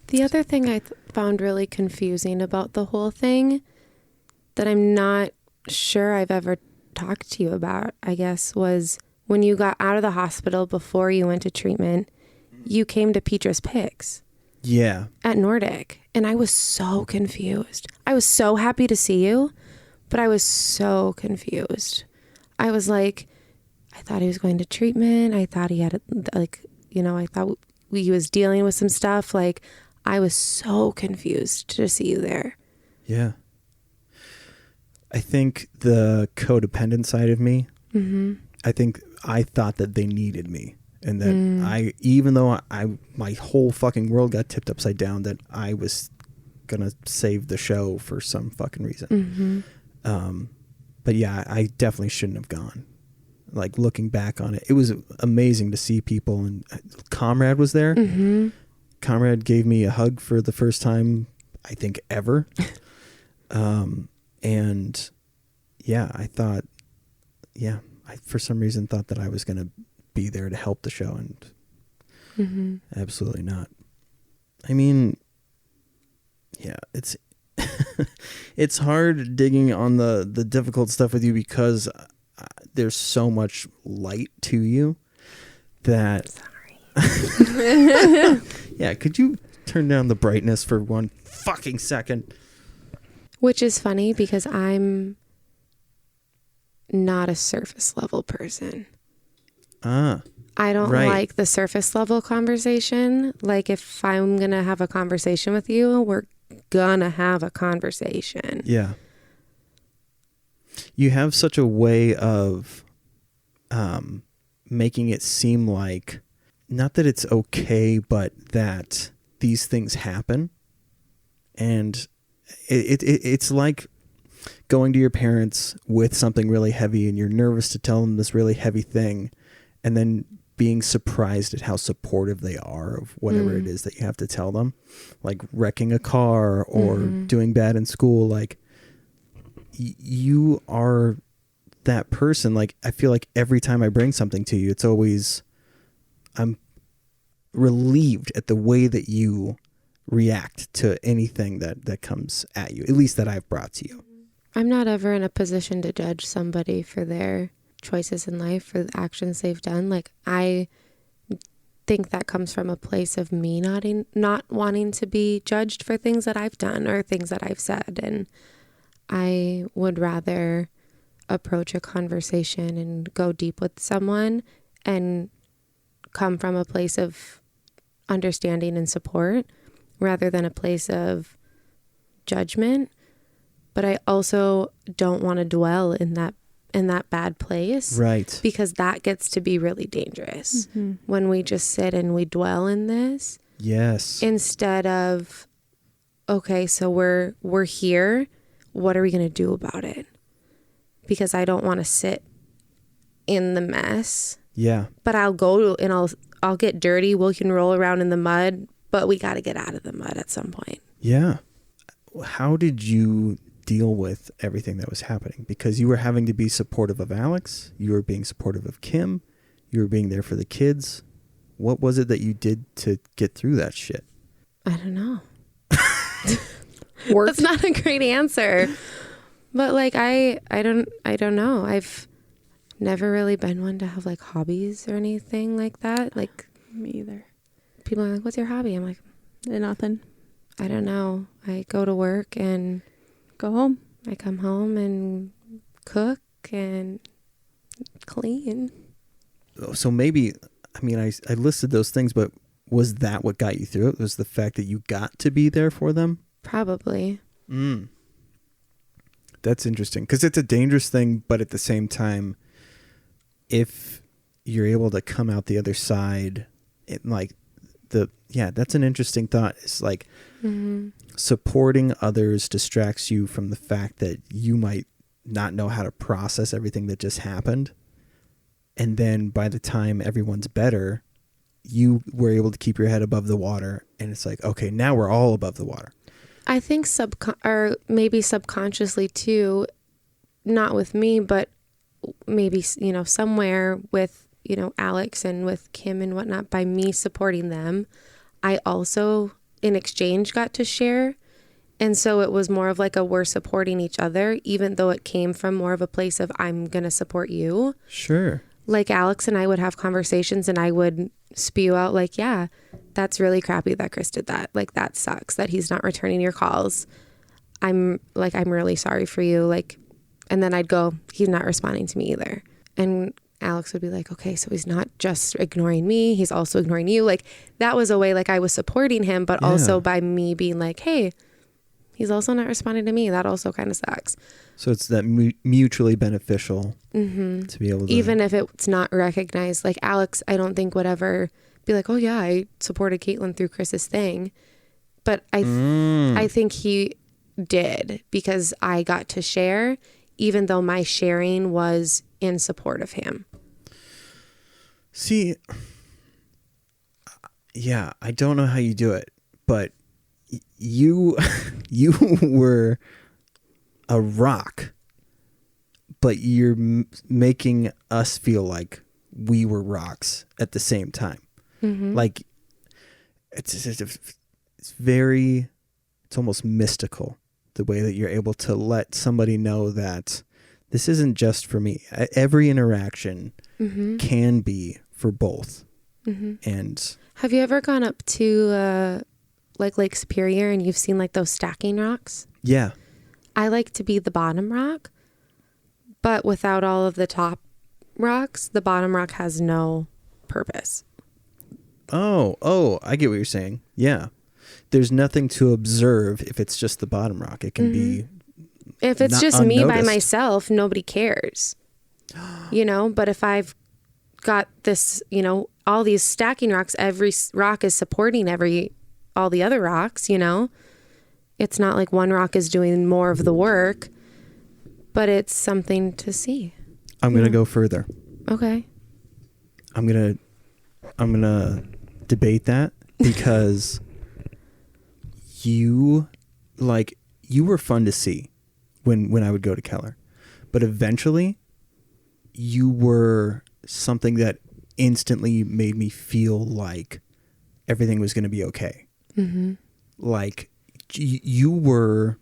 The other thing I found really confusing about the whole thing that I'm not sure I've ever talked to you about, I guess, was when you got out of the hospital before you went to treatment, you came to Petra's Picks. Yeah. At Nordic. And I was so confused. I was so happy to see you, but I was so confused. I was like, I thought he was going to treatment. I thought he had I thought he was dealing with some stuff. Like, I was so confused to see you there. Yeah. I think the codependent side of me, I think I thought that they needed me. And that even though my whole fucking world got tipped upside down, that I was going to save the show for some fucking reason. But yeah, I definitely shouldn't have gone. Like, looking back on it, it was amazing to see people, and Comrade was there. Comrade gave me a hug for the first time, I think, ever. And yeah, I thought, I for some reason thought that I was going to be there to help the show, and absolutely not. I mean, yeah, it's it's hard digging on the difficult stuff with you because there's so much light to you that. Sorry. Yeah, could you turn down the brightness for one fucking second? Which is funny because I'm not a surface level person. I don't like the surface level conversation. Like, if I'm going to have a conversation with you, we're going to have a conversation. Yeah. You have such a way of making it seem like, not that it's okay, but that these things happen. And it's like going to your parents with something really heavy, and you're nervous to tell them this really heavy thing, and then being surprised at how supportive they are of whatever it is that you have to tell them, like wrecking a car or doing bad in school. Like, you are that person. Like, I feel like every time I bring something to you, it's always, I'm relieved at the way that you react to anything that comes at you, at least that I've brought to you. I'm not ever in a position to judge somebody for their choices in life, for the actions they've done. Like, I think that comes from a place of me not wanting to be judged for things that I've done or things that I've said. And I would rather approach a conversation and go deep with someone and come from a place of understanding and support rather than a place of judgment. But I also don't want to dwell in that bad place. Right. Because that gets to be really dangerous when we just sit and we dwell in this. Yes. Instead of, okay, so we're here. What are we going to do about it? Because I don't want to sit in the mess. Yeah. But I'll go and I'll get dirty. We can roll around in the mud, but we got to get out of the mud at some point. Yeah. How did you deal with everything that was happening? Because you were having to be supportive of Alex. You were being supportive of Kim. You were being there for the kids. What was it that you did to get through that shit? I don't know. That's not a great answer. But like, I don't know. I've never really been one to have like hobbies or anything like that. Like, me either. People are like, what's your hobby? I'm like, nothing. I don't know. I go to work and go home. I come home and cook and clean. So maybe, I mean, I listed those things, but was that what got you through it? Was the fact that you got to be there for them? Probably. That's interesting, because it's a dangerous thing, but at the same time, if you're able to come out the other side, that's an interesting thought. It's like supporting others distracts you from the fact that you might not know how to process everything that just happened. And then by the time everyone's better, you were able to keep your head above the water. And it's like, okay, now we're all above the water. I think or maybe subconsciously too, not with me, but maybe, somewhere with, Alex and with Kim and whatnot, by me supporting them, I also in exchange got to share. And so it was more of like we're supporting each other, even though it came from more of a place of I'm going to support you. Sure. Like Alex and I would have conversations and I would spew out like, yeah, that's really crappy that Chris did that. Like, that sucks that he's not returning your calls. I'm really sorry for you. Like, and then I'd go, he's not responding to me either. And Alex would be like, okay, so he's not just ignoring me, he's also ignoring you. Like that was a way like I was supporting him, but also by me being like, hey, he's also not responding to me. That also kind of sucks. So it's that mutually beneficial to be able to... Even if it's not recognized. Like Alex, I don't think would ever be like, oh yeah, I supported Katlyn through Chris's thing. But I think he did because I got to share, even though my sharing was in support of him. See, yeah, I don't know how you do it, but you were a rock, but you're making us feel like we were rocks at the same time. Like it's almost mystical the way that you're able to let somebody know that this isn't just for me. Every interaction can be for both. And have you ever gone up to like Lake Superior and you've seen like those stacking rocks? Yeah. I like to be the bottom rock, but without all of the top rocks, the bottom rock has no purpose. Oh, I get what you're saying. Yeah. There's nothing to observe if it's just the bottom rock. It can be... If it's just me by myself, nobody cares. You know, but if I've got this, you know, all these stacking rocks, every rock is supporting all the other rocks, you know. It's not like one rock is doing more of the work, but it's something to see. I'm going to go further. Okay. I'm going to debate that because you were fun to see when I would go to Keller, but eventually you were something that instantly made me feel like everything was going to be okay. Like you were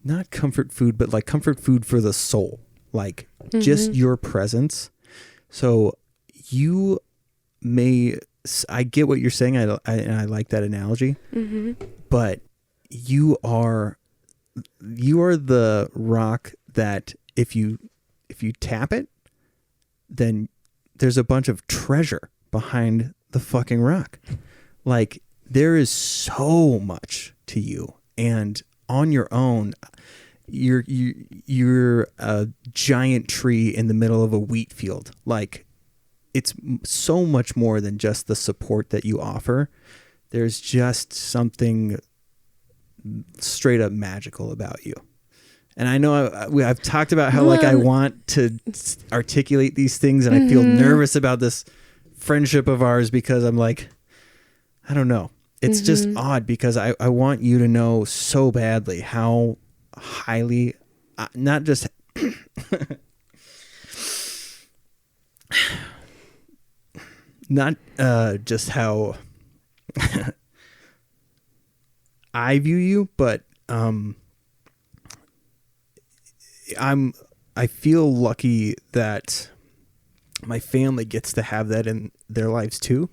not comfort food, but like comfort food for the soul, like just your presence. So I get what you're saying. I like that analogy, but you are the rock that if you tap it, then there's a bunch of treasure behind the fucking rock. Like there is so much to you, and on your own, you're a giant tree in the middle of a wheat field. Like it's so much more than just the support that you offer. There's just something straight up magical about you. And I know I've talked about how like I want to articulate these things, and I feel nervous about this friendship of ours because I'm like, I don't know. It's just odd because I want you to know so badly how highly, not just not just how I view you, but I feel lucky that my family gets to have that in their lives too.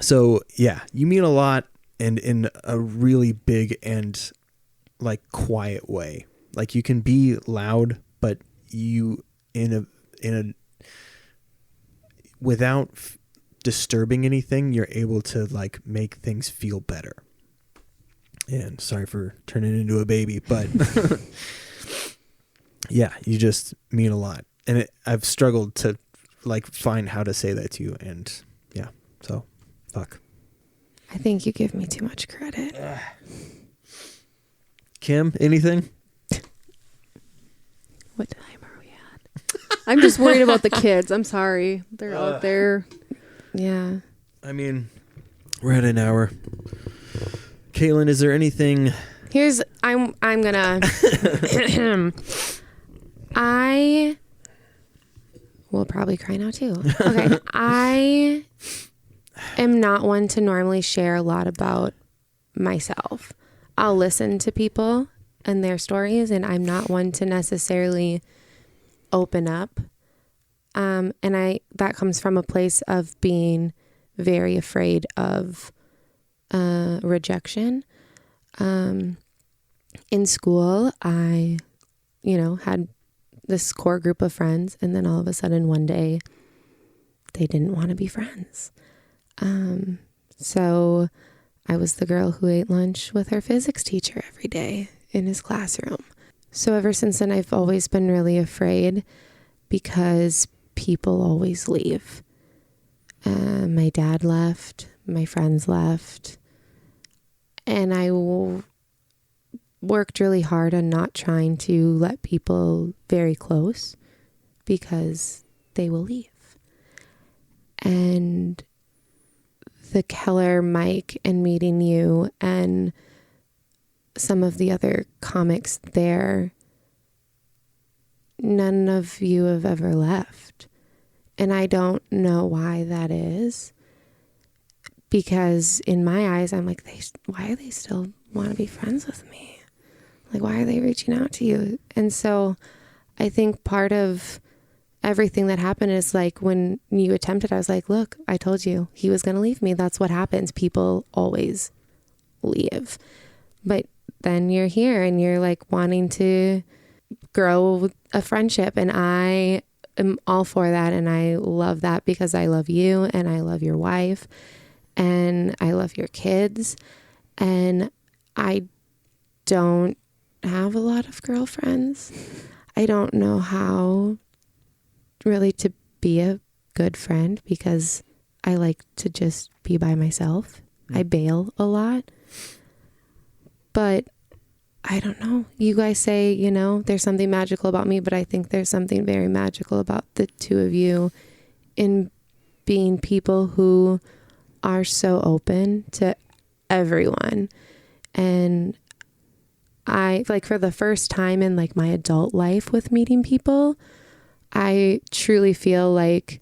So yeah, you mean a lot, and in a really big and like quiet way. Like you can be loud, but you in a without disturbing anything, you're able to like make things feel better. And sorry for turning into a baby, but yeah, you just mean a lot. And I've struggled to like find how to say that to you, and yeah, so fuck. I think you give me too much credit. Kim, anything? What time are we at? I'm just worried about the kids. I'm sorry. They're out there. Yeah. I mean, we're at an hour. Katlyn, is there anything? I'm gonna I will probably cry now too. Okay. I am not one to normally share a lot about myself. I'll listen to people and their stories, and I'm not one to necessarily open up. And that comes from a place of being very afraid of rejection. In school, I, had this core group of friends. And then all of a sudden one day they didn't want to be friends. So I was the girl who ate lunch with her physics teacher every day in his classroom. So ever since then, I've always been really afraid because people always leave. My dad left, my friends left, and I worked really hard on not trying to let people very close because they will leave. And the Keller, Mike, and meeting you and some of the other comics there, none of you have ever left. And I don't know why that is. Because in my eyes, I'm like, why do they still want to be friends with me? Like, why are they reaching out to you? And so I think part of everything that happened is like when you attempted, I was like, look, I told you he was going to leave me. That's what happens. People always leave. But then you're here and you're like wanting to grow a friendship. And I am all for that. And I love that because I love you and I love your wife and I love your kids. And I don't have a lot of girlfriends. I don't know how really to be a good friend because I like to just be by myself. I bail a lot. But I don't know. You guys say, you know, there's something magical about me, but I think there's something very magical about the two of you in being people who are so open to everyone. And I like for the first time in like my adult life with meeting people, I truly feel like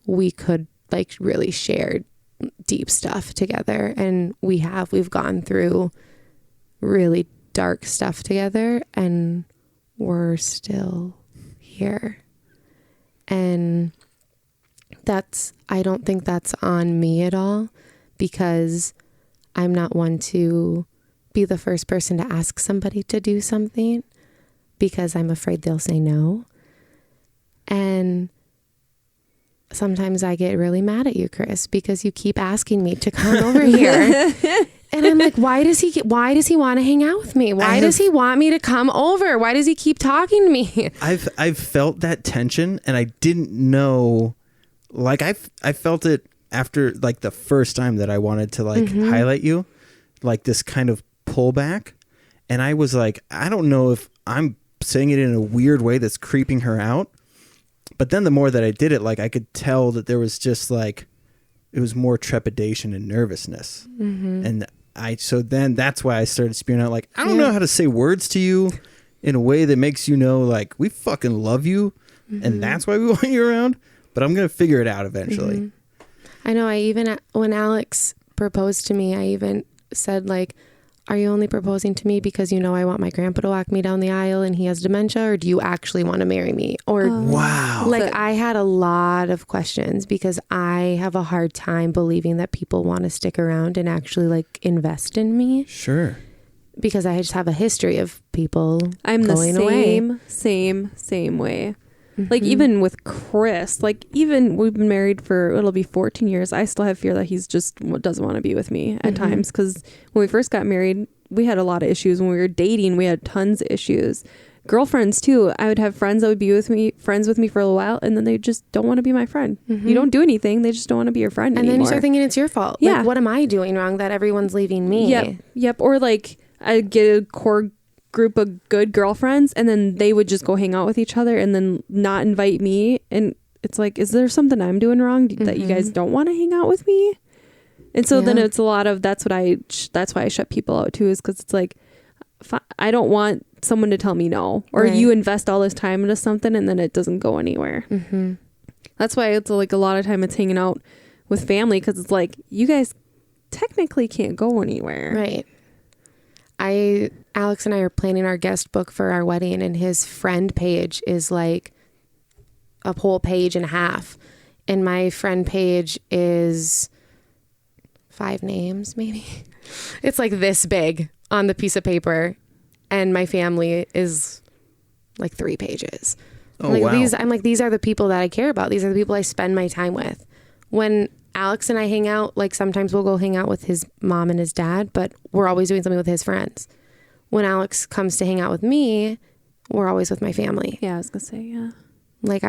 we could like really share deep stuff together. And we've gone through really dark stuff together and we're still here. And I don't think that's on me at all because I'm not one to be the first person to ask somebody to do something because I'm afraid they'll say no. And sometimes I get really mad at you, Chris, because you keep asking me to come over here. And I'm like, why does he want to hang out with me? Why does he want me to come over? Why does he keep talking to me? I've felt that tension and I didn't know, like I felt it after like the first time that I wanted to like highlight you, like this kind of pullback. And I was like, I don't know if I'm saying it in a weird way that's creeping her out. But then the more that I did it, like I could tell that there was just like, it was more trepidation and nervousness. And so then that's why I started spewing out like, I don't know how to say words to you in a way that makes you know, like, we fucking love you. And that's why we want you around. But I'm going to figure it out eventually. I know. When Alex proposed to me, I even said like, are you only proposing to me because you know I want my grandpa to walk me down the aisle and he has dementia, or do you actually want to marry me? Or wow. Like I had a lot of questions because I have a hard time believing that people want to stick around and actually like invest in me. Sure. Because I just have a history of people I'm going the away. same way. Like even with Chris, like even we've been married for, it'll be 14 years. I still have fear that he's just doesn't want to be with me at times. Cause when we first got married, we had a lot of issues. When we were dating, we had tons of issues. Girlfriends too. I would have friends that would be friends with me for a little while. And then they just don't want to be my friend. You don't do anything. They just don't want to be your friend anymore. And then you start thinking it's your fault. Yeah. Like, what am I doing wrong that everyone's leaving me? Yep. Or like I get a core group of good girlfriends and then they would just go hang out with each other and then not invite me, and it's like, is there something I'm doing wrong that you guys don't want to hang out with me? And so then it's a lot of that's why I shut people out too, is because it's like I don't want someone to tell me no, or you invest all this time into something and then it doesn't go anywhere. That's why it's like a lot of time it's hanging out with family, because it's like you guys technically can't go anywhere. Right. Alex and I are planning our guest book for our wedding, and his friend page is like a whole page and a half. And my friend page is 5 names, maybe. It's like this big on the piece of paper. And my family is like 3 pages. Oh, like wow. these are the people that I care about. These are the people I spend my time with. When Alex and I hang out, like sometimes we'll go hang out with his mom and his dad, but we're always doing something with his friends. When Alex comes to hang out with me, we're always with my family. Yeah, I was gonna say, yeah. Like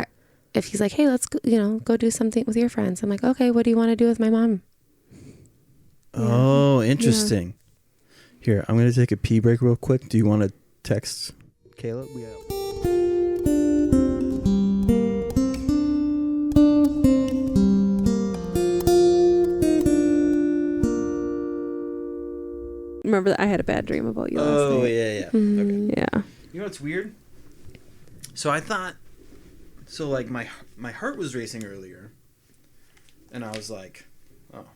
if he's like, hey, let's go, go do something with your friends. I'm like, okay, what do you want to do with my mom? Oh, interesting. Here, I'm going to take a pee break real quick. Do you want to text Kayla? Remember that I had a bad dream about you last night. Oh, yeah. Mm-hmm. Okay. Yeah. You know what's weird? So I thought, like my heart was racing earlier, and I was like, oh,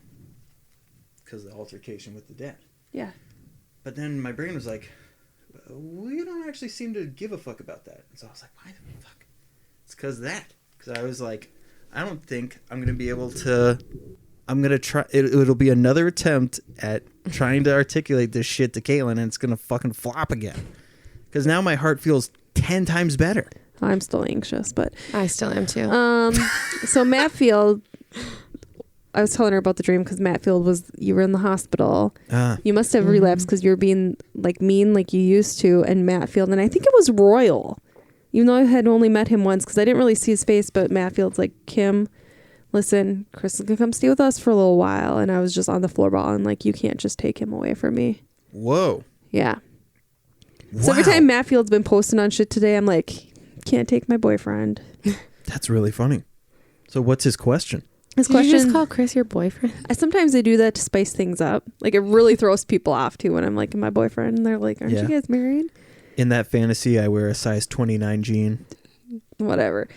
because of the altercation with the dad. Yeah. But then my brain was like, we don't actually seem to give a fuck about that. And so I was like, why the fuck? It's because of that. Because I was like, I don't think I'm going to be able to, I'm going to try, it'll be another attempt at trying to articulate this shit to Katlyn, and it's going to fucking flop again. Because now my heart feels 10 times better. I'm still anxious, but I still am too. So Matfield, I was telling her about the dream because Matfield you were in the hospital. You must have relapsed because you were being like mean like you used to, and Matfield, and I think it was Royal, even though I had only met him once because I didn't really see his face, but Matfield's like, Kim, listen, Chris is gonna come stay with us for a little while, and I was just on the floor bawling like, you can't just take him away from me. Whoa. Yeah. Wow. So every time Matfield's been posting on shit today, I'm like, can't take my boyfriend. That's really funny. So what's his question? His Did question, you just call Chris your boyfriend? sometimes I do that to spice things up. Like, it really throws people off too when I'm like, my boyfriend, and they're like, aren't you guys married? In that fantasy, I wear a size 29 jean. Whatever.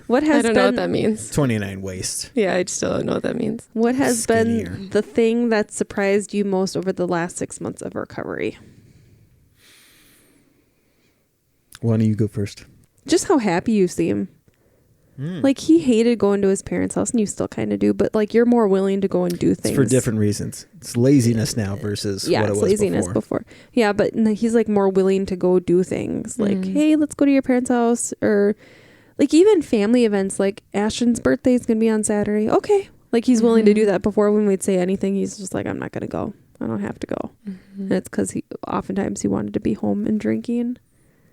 What has I don't know what that means. 29 waist. Yeah, I still don't know what that means. What has Skinnier. been the thing that surprised you most over the last 6 months of recovery? Why don't you go first? Just how happy you seem. Like, he hated going to his parents' house, and you still kind of do, but like, you're more willing to go and do things. It's for different reasons. It's laziness now versus what it was laziness before. Yeah, but he's like more willing to go do things. Like, hey, let's go to your parents' house, or like even family events. Like, Ashton's birthday is gonna be on Saturday. Okay, like he's willing to do that. Before, when we'd say anything, he's just like, I'm not gonna go. I don't have to go. And it's because oftentimes he wanted to be home and drinking.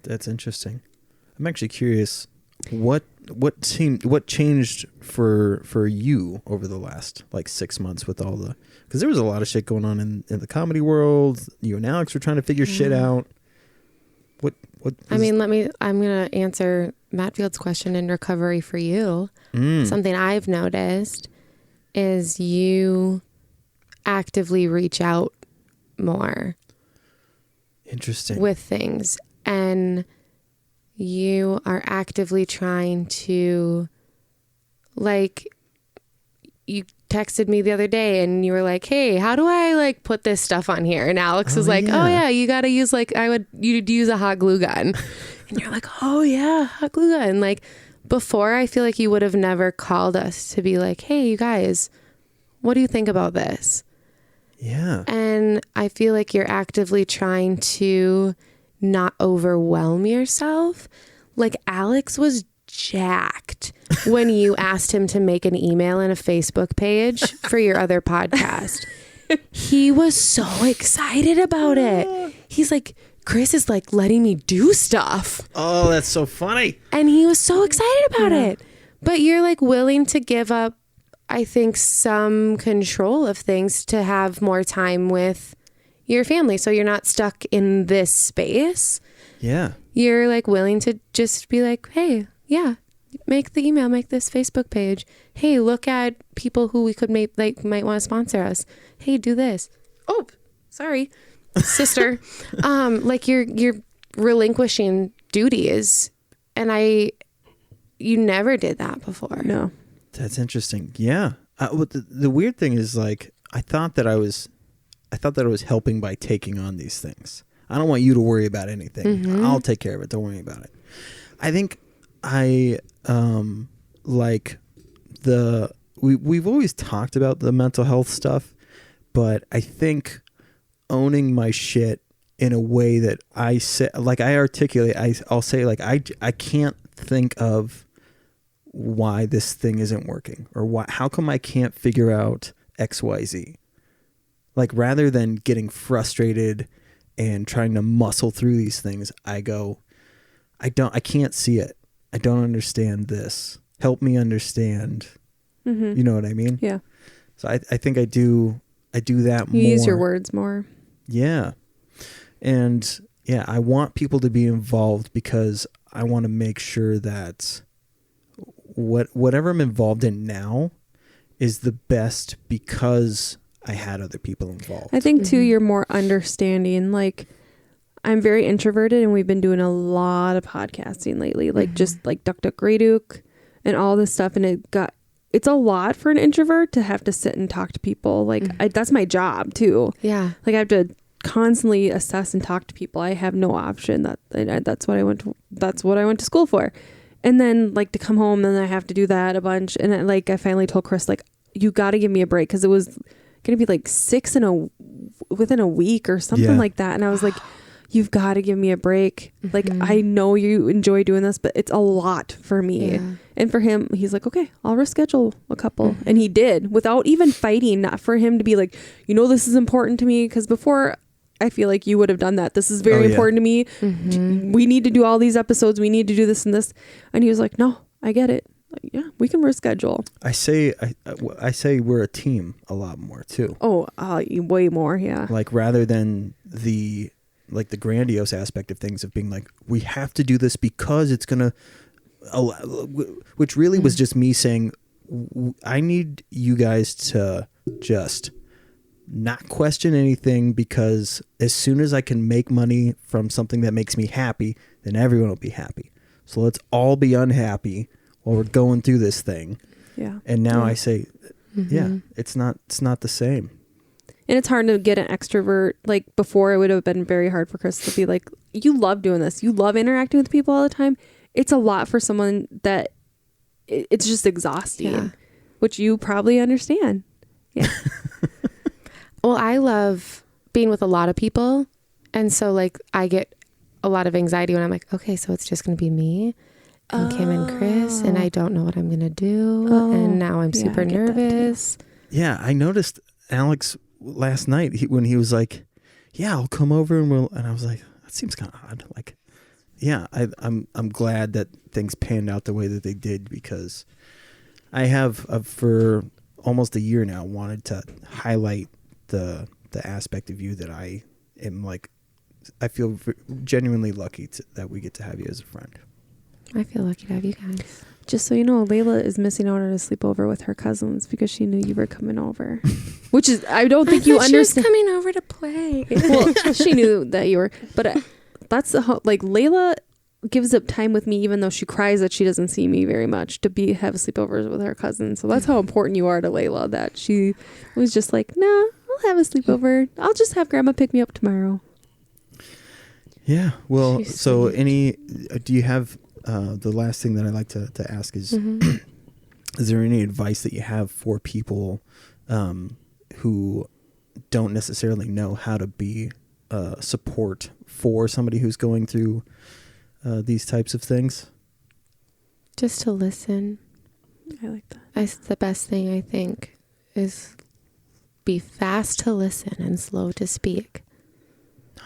That's interesting. I'm actually curious. What changed for you over the last like 6 months with all the, because there was a lot of shit going on in the comedy world. You and Alex were trying to figure shit out. I'm gonna answer Matfield's question in recovery for you. Something I've noticed is you actively reach out more. Interesting. With things, and you are actively trying to, like, you texted me the other day and you were like, hey, how do I like put this stuff on here? And Alex was like, oh yeah, you got to use like, you'd use a hot glue gun. And you're like, oh yeah, hot glue gun. Like, before, I feel like you would have never called us to be like, hey, you guys, what do you think about this? Yeah. And I feel like you're actively trying to not overwhelm yourself. Like, Alex was jacked when you asked him to make an email and a Facebook page for your other podcast. He was so excited about it. He's like, Chris is like letting me do stuff. Oh, that's so funny. And he was so excited about it. But you're like willing to give up, I think, some control of things to have more time with your family, so you're not stuck in this space. Yeah. You're like willing to just be like, hey, yeah, make the email, make this Facebook page. Hey, look at people who we could might want to sponsor us. Hey, do this. Oh, sorry, sister. Like you're relinquishing duties, and you never did that before. No. That's interesting. Yeah. The weird thing is, like, I thought that I was helping by taking on these things. I don't want you to worry about anything. I'll take care of it. Don't worry about it. I think we've always talked about the mental health stuff, but I think owning my shit in a way that I say, like, I articulate, I'll say, like, I can't think of why this thing isn't working, or how come I can't figure out XYZ. Like, rather than getting frustrated and trying to muscle through these things, I go, I can't see it. I don't understand this. Help me understand. Mm-hmm. You know what I mean? Yeah. So I think I do that more. You use your words more. Yeah. And yeah, I want people to be involved because I want to make sure that whatever I'm involved in now is the best because I had other people involved. I think too, you're more understanding. Like, I'm very introverted, and we've been doing a lot of podcasting lately, like just like Duck Duck Grey Duke and all this stuff. And it's a lot for an introvert to have to sit and talk to people. Like, that's my job too. Yeah. Like, I have to constantly assess and talk to people. I have no option. That's what I went to school for. And then, like, to come home, and then I have to do that a bunch. And I finally told Chris, like, you got to give me a break, because it was going to be like 6 within a week or something like that. And I was like, you've got to give me a break. Like, I know you enjoy doing this, but it's a lot for me. Yeah. And for him, he's like, okay, I'll reschedule a couple. And he did, without even fighting, not for him to be like, this is important to me. Because before, I feel like you would have done that. This is very important to me. We need to do all these episodes. We need to do this and this. And he was like, no, I get it. Like, yeah, we can reschedule. I say we're a team a lot more too. Oh, way more. Yeah. Like, rather than the grandiose aspect of things, of being like, we have to do this because it's going to, which really was just me saying, I need you guys to just not question anything, because as soon as I can make money from something that makes me happy, then everyone will be happy. So let's all be unhappy while we're going through this thing. Yeah. And now I say, it's not the same. And it's hard to get an extrovert. Like, before, it would have been very hard for Chris to be like, you love doing this. You love interacting with people all the time. It's a lot for someone that it's just exhausting, which you probably understand. Yeah. Well, I love being with a lot of people. And so, like, I get a lot of anxiety when I'm like, okay, so it's just going to be me and Kim and Chris, and I don't know what I'm going to do. And now I'm super nervous. Yeah, I noticed Alex last night when he was like, yeah, I'll come over and I was like, that seems kind of odd. Like, yeah, I'm glad that things panned out the way that they did, because I have for almost a year now wanted to highlight the aspect of you that I am, like, I feel genuinely lucky that we get to have you as a friend. I feel lucky to have you guys. Just so you know, Layla is missing out on a sleepover with her cousins because she knew you were coming over. Which is, I don't think you understand. She was coming over to play. Well, she knew that you were, but that's like, Layla gives up time with me, even though she cries that she doesn't see me very much, to have sleepovers with her cousins. So that's how important you are to Layla, that she was just like, nah, I'll have a sleepover. I'll just have grandma pick me up tomorrow. Yeah. Well, so do you have, the last thing that I like to ask is, is there any advice that you have for people who don't necessarily know how to be support for somebody who's going through these types of things? Just to listen. I like that. That's the best thing, I think, is be fast to listen and slow to speak.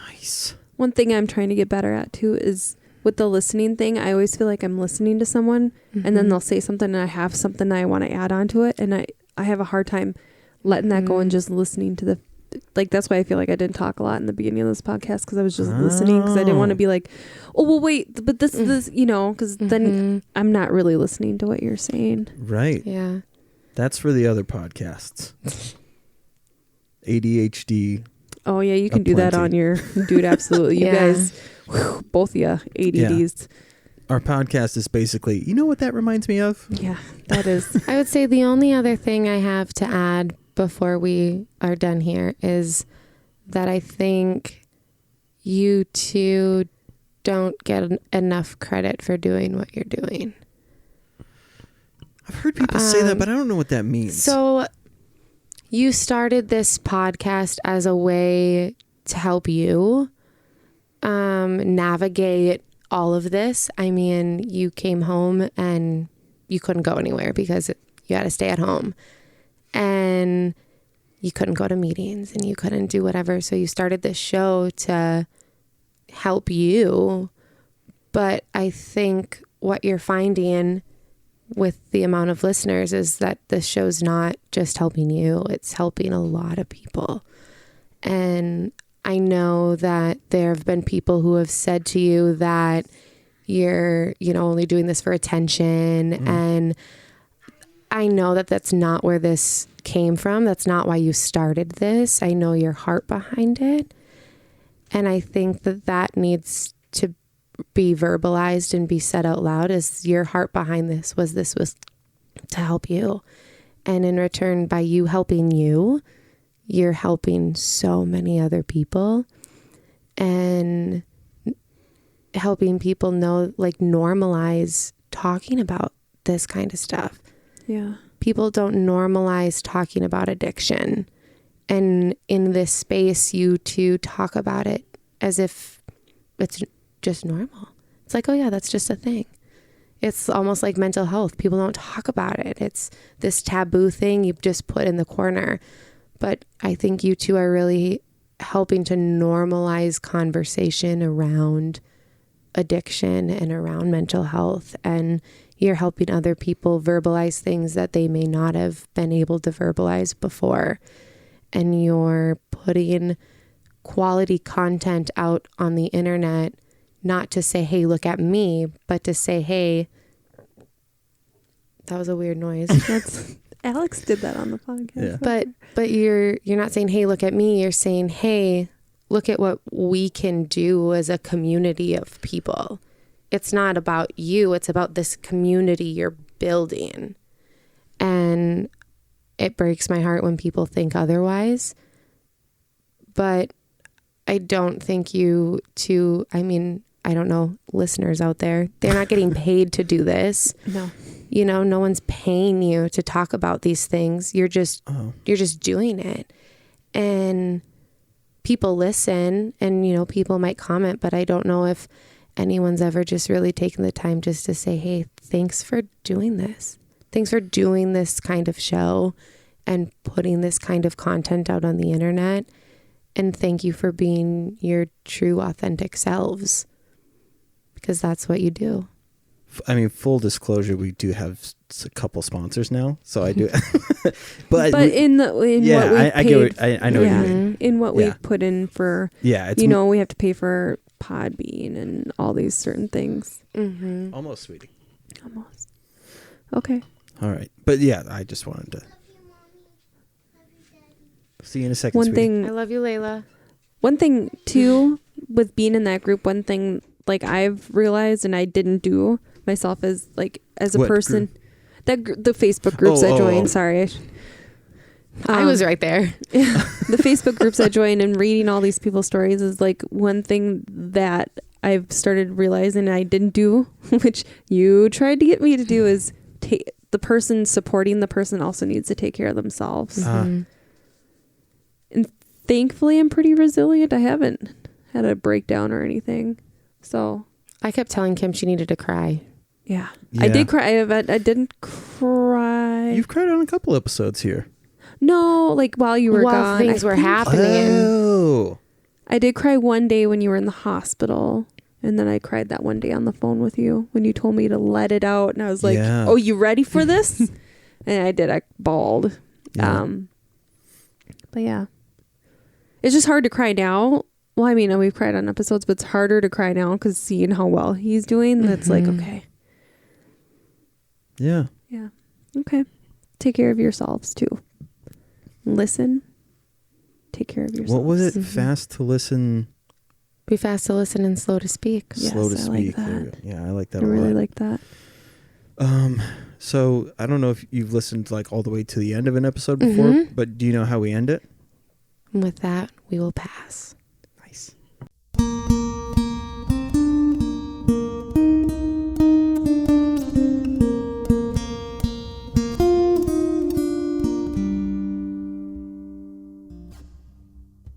Nice. One One thing I'm trying to get better at too is with the listening thing. I always feel like I'm listening to someone and then they'll say something and I have something I want to add on to it. And I have a hard time letting that go and just listening to that's why I feel like I didn't talk a lot in the beginning of this podcast, because I was just listening, because I didn't want to be like, oh, well, wait, but this, because then I'm not really listening to what you're saying. Right. Yeah. That's for the other podcasts. ADHD. Oh, yeah, you can do that on your dude. Absolutely. You guys, both of you, ADDs. Yeah. Our podcast is basically, you know what that reminds me of? Yeah, that is. I would say the only other thing I have to add before we are done here is that I think you two don't get enough credit for doing what you're doing. I've heard people say that, but I don't know what that means. So you started this podcast as a way to help you navigate all of this, I mean, you came home and you couldn't go anywhere because you had to stay at home, and you couldn't go to meetings and you couldn't do whatever. So you started this show to help you. But I think what you're finding with the amount of listeners is that this show's not just helping you, it's helping a lot of people. And I know that there have been people who have said to you that you're, only doing this for attention. And I know that that's not where this came from. That's not why you started this. I know your heart behind it. And I think that needs to be verbalized and be said out loud, as your heart behind this was to help you. And in return, by you helping you, you're helping so many other people and helping people normalize talking about this kind of stuff. Yeah. People don't normalize talking about addiction. And in this space, you two talk about it as if it's just normal. It's like, oh yeah, that's just a thing. It's almost like mental health. People don't talk about it. It's this taboo thing you just put in the corner. But I think you two are really helping to normalize conversation around addiction and around mental health. And you're helping other people verbalize things that they may not have been able to verbalize before. And you're putting quality content out on the internet, not to say, hey, look at me, but to say, hey, that was a weird noise. Alex did that on the podcast. Yeah. But you're not saying, hey, look at me. You're saying, hey, look at what we can do as a community of people. It's not about you. It's about this community you're building. And it breaks my heart when people think otherwise. But I don't think you two, I don't know, listeners out there, they're not getting paid to do this. No. No one's paying you to talk about these things. You're just doing it. And people listen and, people might comment, but I don't know if anyone's ever just really taken the time just to say, hey, thanks for doing this. Thanks for doing this kind of show and putting this kind of content out on the internet. And thank you for being your true, authentic selves, because that's what you do. Full disclosure, we do have a couple sponsors now, so I do. but what we paid, I know what you mean. In what we put in for, it's we have to pay for Podbean and all these certain things. Mm-hmm. Almost, sweetie. Almost. Okay. All right, but I just wanted to. See you in a second, One sweetie. thing, I love you, Layla. One thing too, with being in that group, one thing I've realized and I didn't do myself is as a what person, group? The Facebook groups I joined. Sorry, I was right there. The Facebook groups I joined and reading all these people's stories is one thing that I've started realizing I didn't do, which you tried to get me to do, is the person supporting the person also needs to take care of themselves. Mm-hmm. And thankfully, I'm pretty resilient. I haven't had a breakdown or anything. So I kept telling Kim she needed to cry. Yeah. I did cry. I didn't cry. You've cried on a couple episodes here. No, while you were gone. Things were happening. Oh. I did cry one day when you were in the hospital. And then I cried that one day on the phone with you when you told me to let it out. And I was like, oh, you ready for this? And I did. I bawled. Yeah. But yeah. It's just hard to cry now. Well, we've cried on episodes, but it's harder to cry now because seeing how well he's doing, that's okay. Yeah. Yeah. Okay. Take care of yourselves too. Listen. Take care of yourselves. What was it? Fast to listen. Be fast to listen and slow to speak. Slow to Yes, speak. I like that. Yeah, I like that I a lot. really like that. So I don't know if you've listened all the way to the end of an episode before, but do you know how we end it? And with that, we will pass.